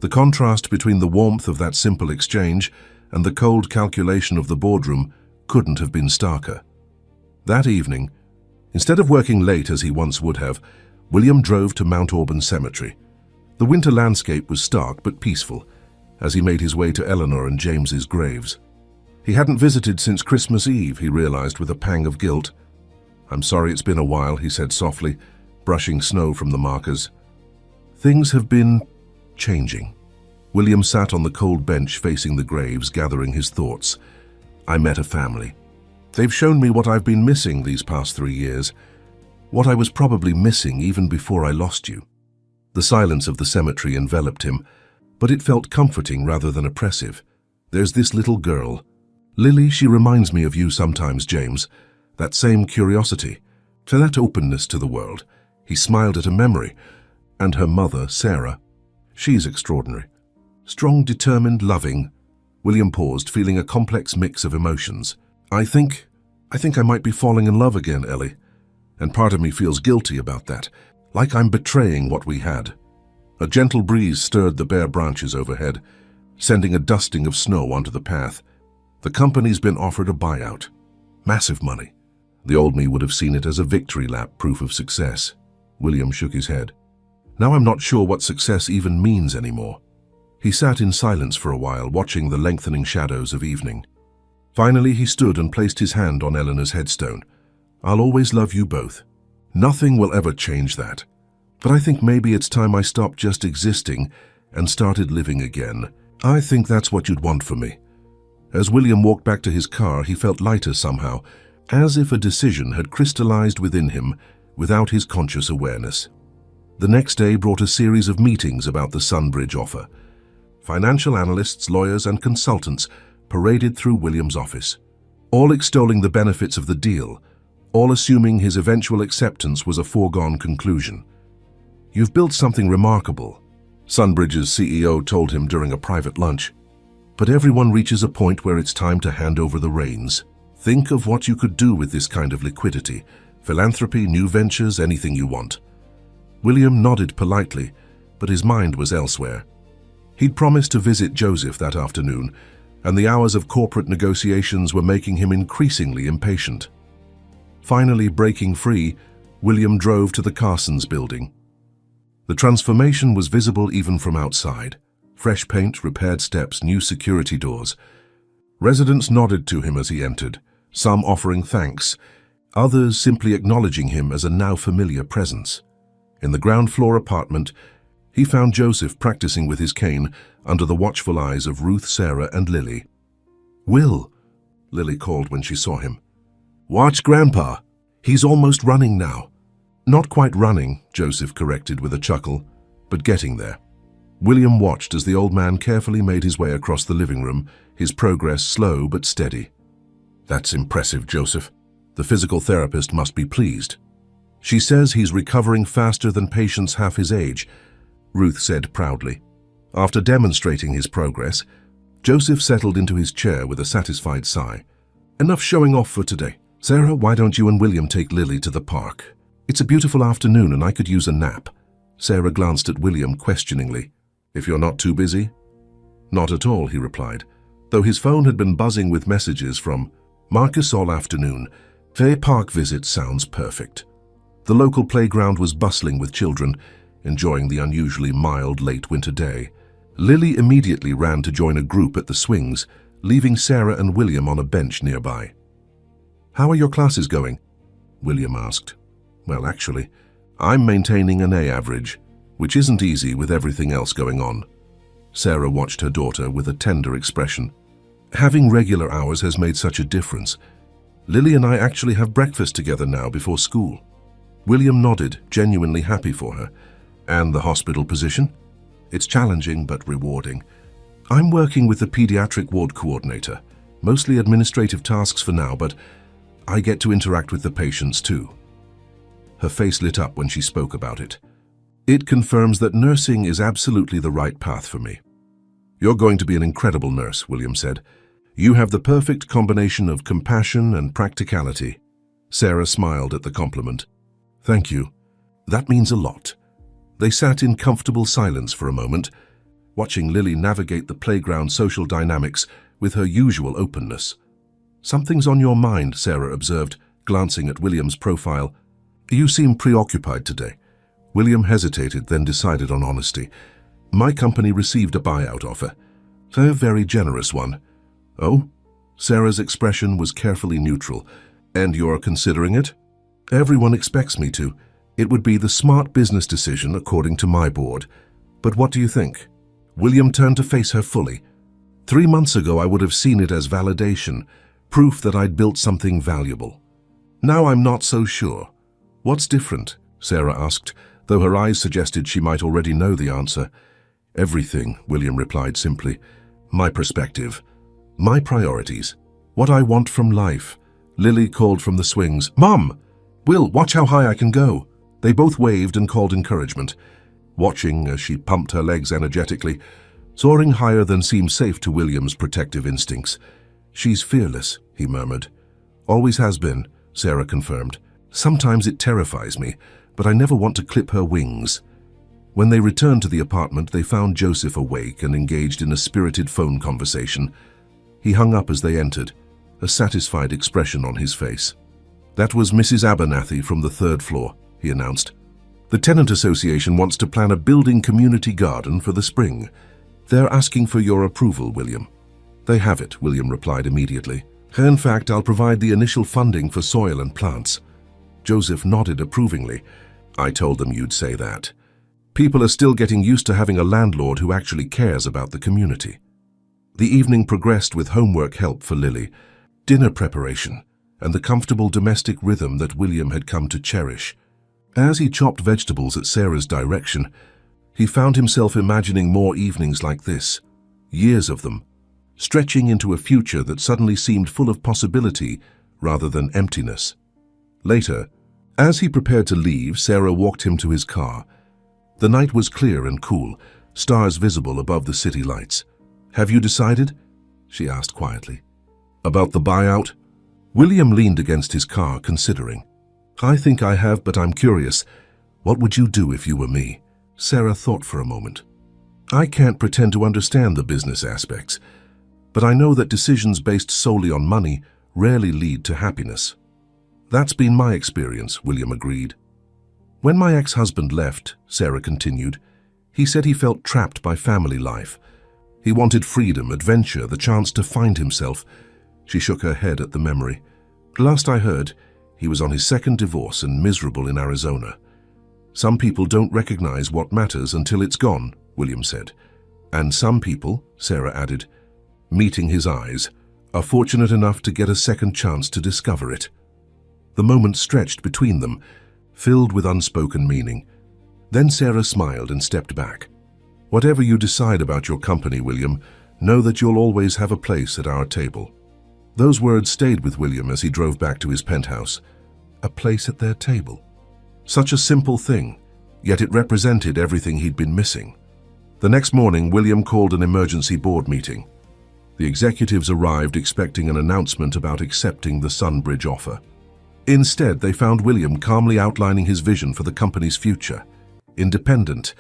The contrast between the warmth of that simple exchange and the cold calculation of the boardroom couldn't have been starker. That evening, instead of working late as he once would have, William drove to Mount Auburn Cemetery. The winter landscape was stark but peaceful as he made his way to Eleanor and James's graves. He hadn't visited since Christmas Eve, he realized with a pang of guilt. "I'm sorry it's been a while," he said softly, brushing snow from the markers. "Things have been changing." William sat on the cold bench facing the graves, gathering his thoughts. "I met a family. They've shown me what I've been missing these past 3 years, what I was probably missing even before I lost you." The silence of the cemetery enveloped him, but it felt comforting rather than oppressive. "There's this little girl. Lily, she reminds me of you sometimes, James. That same curiosity, for that openness to the world." He smiled at a memory. "And her mother, Sarah. She's extraordinary. Strong, determined, loving." William paused, feeling a complex mix of emotions. I think I might be falling in love again, Ellie. And part of me feels guilty about that, like I'm betraying what we had." A gentle breeze stirred the bare branches overhead, sending a dusting of snow onto the path. "The company's been offered a buyout. Massive money." The old me would have seen it as a victory lap, proof of success. William shook his head. "Now I'm not sure what success even means anymore." He sat in silence for a while, watching the lengthening shadows of evening. Finally, he stood and placed his hand on Eleanor's headstone. "I'll always love you both. Nothing will ever change that. But I think maybe it's time I stopped just existing and started living again. I think that's what you'd want for me." As William walked back to his car, he felt lighter somehow, as if a decision had crystallized within him without his conscious awareness. The next day brought a series of meetings about the Sunbridge offer. Financial analysts, lawyers, and consultants paraded through William's office, all extolling the benefits of the deal, all assuming his eventual acceptance was a foregone conclusion. "You've built something remarkable," Sunbridge's CEO told him during a private lunch. "But everyone reaches a point where it's time to hand over the reins. Think of what you could do with this kind of liquidity. Philanthropy, new ventures, anything you want." William nodded politely, but his mind was elsewhere. He'd promised to visit Joseph that afternoon, and the hours of corporate negotiations were making him increasingly impatient. Finally breaking free, William drove to the Carsons building. The transformation was visible even from outside. Fresh paint, repaired steps, new security doors. Residents nodded to him as he entered, some offering thanks, others simply acknowledging him as a now familiar presence. In the ground floor apartment, he found Joseph practicing with his cane under the watchful eyes of Ruth, Sarah, and Lily. "Will," Lily called when she saw him. "Watch Grandpa. He's almost running now." "Not quite running," Joseph corrected with a chuckle, "but getting there." William watched as the old man carefully made his way across the living room, his progress slow but steady. "That's impressive, Joseph. The physical therapist must be pleased." "She says he's recovering faster than patients half his age," Ruth said proudly. After demonstrating his progress, Joseph settled into his chair with a satisfied sigh. "Enough showing off for today. Sarah, why don't you and William take Lily to the park? It's a beautiful afternoon and I could use a nap." Sarah glanced at William questioningly. "If you're not too busy?" "Not at all," he replied, though his phone had been buzzing with messages from Marcus all afternoon. "Fair Park visit sounds perfect." The local playground was bustling with children, enjoying the unusually mild late winter day. Lily immediately ran to join a group at the swings, leaving Sarah and William on a bench nearby. "How are your classes going?" William asked. "Well, actually, I'm maintaining an A average, which isn't easy with everything else going on." Sarah watched her daughter with a tender expression. "Having regular hours has made such a difference. Lily and I actually have breakfast together now before school." William nodded, genuinely happy for her. "And the hospital position?" "It's challenging but rewarding. I'm working with the pediatric ward coordinator, mostly administrative tasks for now, but I get to interact with the patients too." Her face lit up when she spoke about it. "It confirms that nursing is absolutely the right path for me." "You're going to be an incredible nurse," William said. "You have the perfect combination of compassion and practicality." Sarah smiled at the compliment. "Thank you. That means a lot." They sat in comfortable silence for a moment, watching Lily navigate the playground social dynamics with her usual openness. "Something's on your mind," Sarah observed, glancing at William's profile. "You seem preoccupied today." William hesitated, then decided on honesty. "My company received a buyout offer. A very generous one." "Oh?" Sarah's expression was carefully neutral. "And you're considering it?" "Everyone expects me to. It would be the smart business decision according to my board. But what do you think?" William turned to face her fully. 3 months ago, I would have seen it as validation, proof that I'd built something valuable. Now I'm not so sure. "What's different?" Sarah asked, though her eyes suggested she might already know the answer. "Everything," William replied simply. "My perspective. My priorities. What I want from life." Lily called from the swings, "Mom! Will, watch how high I can go." They both waved and called encouragement, watching as she pumped her legs energetically, soaring higher than seemed safe to William's protective instincts. "She's fearless," he murmured. "Always has been," Sarah confirmed. "Sometimes it terrifies me, but I never want to clip her wings." When they returned to the apartment, they found Joseph awake and engaged in a spirited phone conversation. He hung up as they entered, a satisfied expression on his face. "That was Mrs. Abernathy from the 3rd floor, he announced. "The tenant association wants to plan a building community garden for the spring. They're asking for your approval, William." "They have it," William replied immediately. "In fact, I'll provide the initial funding for soil and plants." Joseph nodded approvingly. "I told them you'd say that." People are still getting used to having a landlord who actually cares about the community. The evening progressed with homework help for Lily, dinner preparation, and the comfortable domestic rhythm that William had come to cherish. As he chopped vegetables at Sarah's direction, he found himself imagining more evenings like this, years of them, stretching into a future that suddenly seemed full of possibility rather than emptiness. Later, as he prepared to leave, Sarah walked him to his car. The night was clear and cool, stars visible above the city lights. "Have you decided?" she asked quietly. "About the buyout?" William leaned against his car, considering. "I think I have, but I'm curious. What would you do if you were me?" Sarah thought for a moment. "I can't pretend to understand the business aspects, but I know that decisions based solely on money rarely lead to happiness." "That's been my experience," William agreed. "When my ex-husband left," Sarah continued, "he said he felt trapped by family life. He wanted freedom, adventure, the chance to find himself." She shook her head at the memory. "Last I heard, he was on his 2nd divorce and miserable in Arizona." "Some people don't recognize what matters until it's gone," William said. "And some people," Sarah added, meeting his eyes, "are fortunate enough to get a second chance to discover it." The moment stretched between them, filled with unspoken meaning. Then Sarah smiled and stepped back. "Whatever you decide about your company, William, know that you'll always have a place at our table." Those words stayed with William as he drove back to his penthouse. A place at their table. Such a simple thing, yet it represented everything he'd been missing. The next morning, William called an emergency board meeting. The executives arrived expecting an announcement about accepting the Sunbridge offer. Instead, they found William calmly outlining his vision for the company's future. Independent,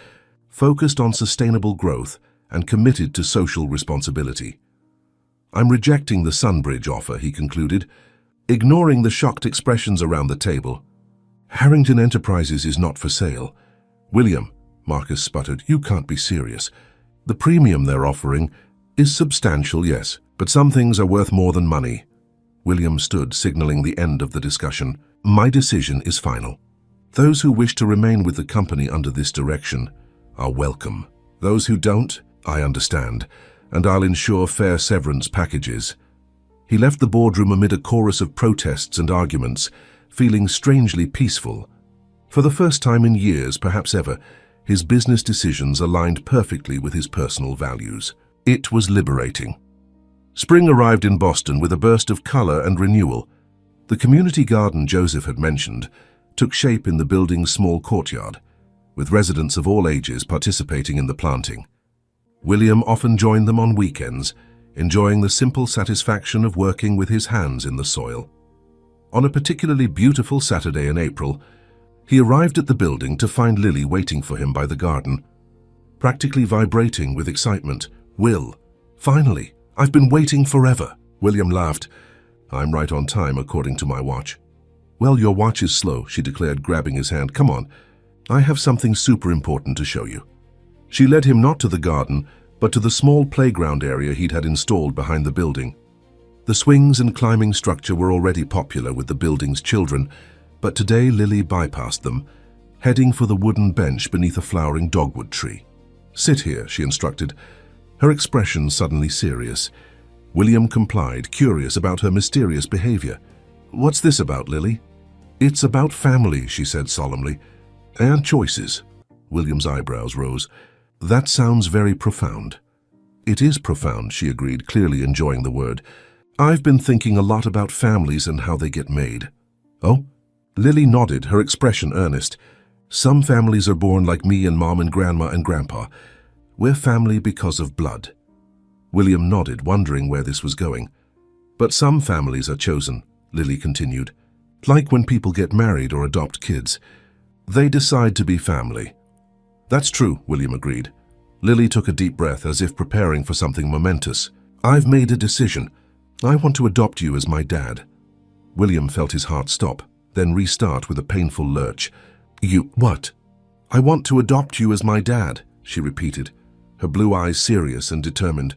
focused on sustainable growth, and committed to social responsibility. "I'm rejecting the Sunbridge offer," he concluded, ignoring the shocked expressions around the table. "Harrington Enterprises is not for sale." "William," Marcus sputtered, "you can't be serious. The premium they're offering is substantial, yes, but some things are worth more than money." William stood, signaling the end of the discussion. My decision is final. Those who wish to remain with the company under this direction are welcome. Those who don't, I understand, and I'll ensure fair severance packages. He left the boardroom amid a chorus of protests and arguments, feeling strangely peaceful. For the first time in years, perhaps ever, his business decisions aligned perfectly with his personal values. It was liberating. Spring arrived in Boston with a burst of color and renewal. The community garden Joseph had mentioned took shape in the building's small courtyard, with residents of all ages participating in the planting. William often joined them on weekends, enjoying the simple satisfaction of working with his hands in the soil. On a particularly beautiful Saturday in April, he arrived at the building to find Lily waiting for him by the garden. Practically vibrating with excitement, "Will, finally! I've been waiting forever." William laughed. "I'm right on time, according to my watch." "Well, your watch is slow," she declared, grabbing his hand. "Come on, I have something super important to show you." She led him not to the garden, but to the small playground area he'd had installed behind the building. The swings and climbing structure were already popular with the building's children, but today Lily bypassed them, heading for the wooden bench beneath a flowering dogwood tree. "Sit here," she instructed, her expression suddenly serious. William complied, curious about her mysterious behavior. "What's this about, Lily?" "It's about family," she said solemnly. "And choices." William's eyebrows rose. "That sounds very profound." "It is profound," she agreed, clearly enjoying the word. "I've been thinking a lot about families and how they get made." "Oh?" Lily nodded, her expression earnest. "Some families are born like me and Mom and Grandma and Grandpa. We're family because of blood." William nodded, wondering where this was going. "But some families are chosen," Lily continued. "Like when people get married or adopt kids. They decide to be family." "That's true," William agreed. Lily took a deep breath as if preparing for something momentous. "I've made a decision. I want to adopt you as my dad." William felt his heart stop, then restart with a painful lurch. "You, what?" "I want to adopt you as my dad," she repeated, her blue eyes serious and determined.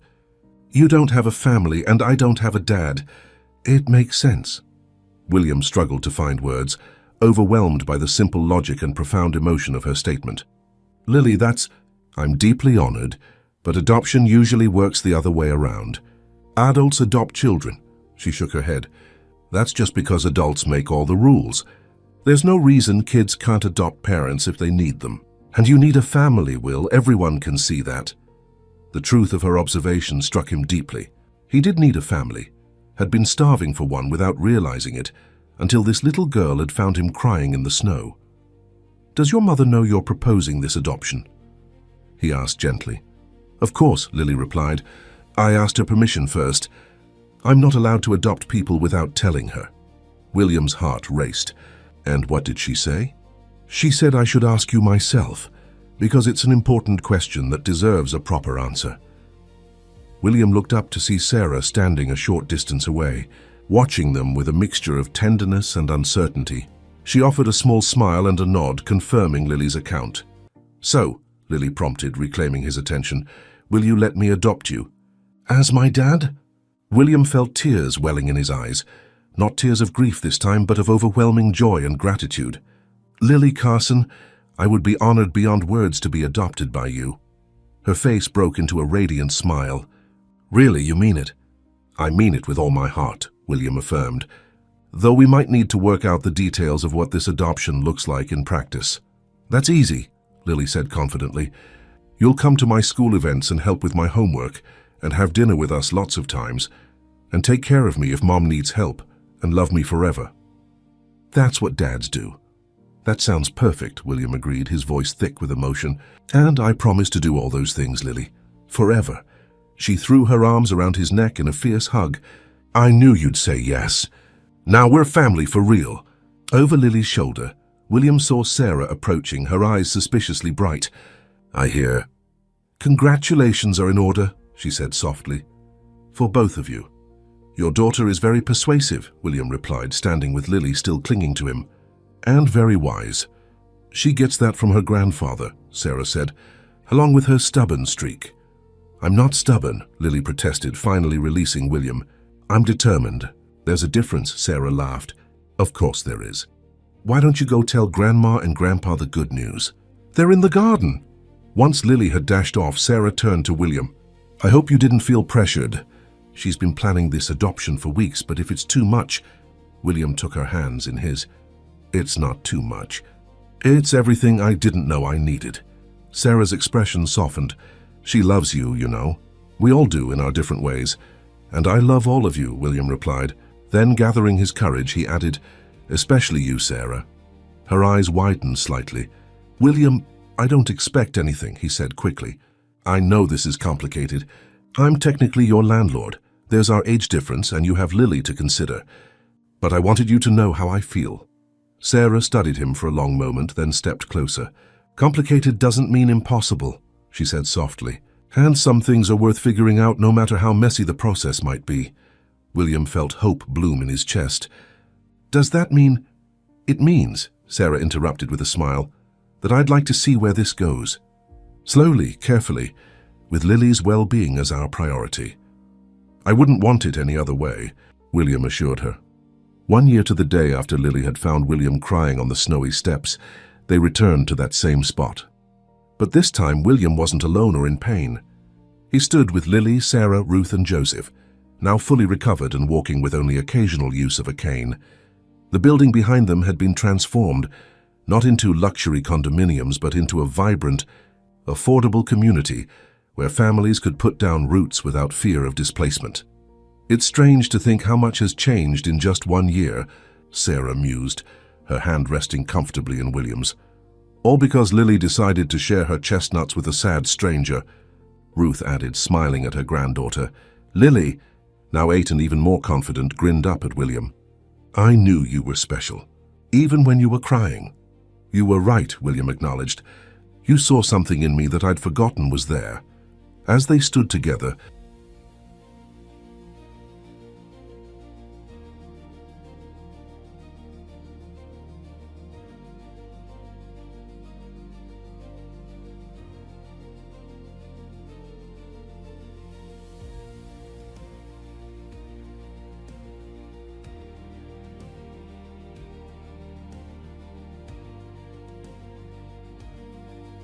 "You don't have a family and I don't have a dad. It makes sense." William struggled to find words, overwhelmed by the simple logic and profound emotion of her statement. "Lily, I'm deeply honored, but adoption usually works the other way around. Adults adopt children." She shook her head. "That's just because adults make all the rules. There's no reason kids can't adopt parents if they need them. And you need a family, Will. Everyone can see that." The truth of her observation struck him deeply. He did need a family, had been starving for one without realizing it, until this little girl had found him crying in the snow. "Does your mother know you're proposing this adoption?" he asked gently. "Of course," Lily replied. "I asked her permission first. I'm not allowed to adopt people without telling her." William's heart raced. "And what did she say?" "She said I should ask you myself, because it's an important question that deserves a proper answer." William looked up to see Sarah standing a short distance away, watching them with a mixture of tenderness and uncertainty. She offered a small smile and a nod, confirming Lily's account. "So," Lily prompted, reclaiming his attention, "will you let me adopt you?" "As my dad?" William felt tears welling in his eyes, not tears of grief this time, but of overwhelming joy and gratitude. "Lily Carson, I would be honored beyond words to be adopted by you." Her face broke into a radiant smile. "Really, you mean it?" "I mean it with all my heart," William affirmed, "though we might need to work out the details of what this adoption looks like in practice." "That's easy," Lily said confidently. "You'll come to my school events and help with my homework, and have dinner with us lots of times, and take care of me if Mom needs help, and love me forever." "That's what dads do." "That sounds perfect," William agreed, his voice thick with emotion. "And I promise to do all those things, Lily. Forever." She threw her arms around his neck in a fierce hug. "I knew you'd say yes. Now we're family for real." Over Lily's shoulder, William saw Sarah approaching, her eyes suspiciously bright. "I hear." "Congratulations are in order," she said softly. "For both of you." "Your daughter is very persuasive," William replied, standing with Lily still clinging to him. "And very wise." "She gets that from her grandfather," Sarah said, "along with her stubborn streak." "I'm not stubborn," Lily protested, finally releasing William. "I'm determined." There's a difference, Sarah laughed. Of course there is. Why don't you go tell Grandma and Grandpa the good news? They're in the garden. Once Lily had dashed off, Sarah turned to William. I hope you didn't feel pressured. She's been planning this adoption for weeks, but if it's too much... William took her hands in his. It's not too much. It's everything I didn't know I needed. Sarah's expression softened. She loves you, you know. We all do in our different ways. And I love all of you, William replied. Then, gathering his courage, he added, especially you, Sarah. Her eyes widened slightly. William, I don't expect anything, he said quickly. I know this is complicated. I'm technically your landlord. There's our age difference, and you have Lily to consider. But I wanted you to know how I feel. Sarah studied him for a long moment, then stepped closer. Complicated doesn't mean impossible, she said softly. And some things are worth figuring out no matter how messy the process might be. William felt hope bloom in his chest. Does that mean... It means, Sarah interrupted with a smile, that I'd like to see where this goes. Slowly, carefully, with Lily's well-being as our priority. I wouldn't want it any other way, William assured her. 1 year to the day after Lily had found William crying on the snowy steps, they returned to that same spot. But this time, William wasn't alone or in pain. He stood with Lily, Sarah, Ruth, and Joseph, now fully recovered and walking with only occasional use of a cane. The building behind them had been transformed, not into luxury condominiums, but into a vibrant, affordable community where families could put down roots without fear of displacement. It's strange to think how much has changed in just 1 year, Sarah mused, her hand resting comfortably in William's. All because Lily decided to share her chestnuts with a sad stranger, Ruth added, smiling at her granddaughter. Lily, now 8 and even more confident, grinned up at William. I knew you were special, even when you were crying. You were right, William acknowledged. You saw something in me that I'd forgotten was there. As they stood together,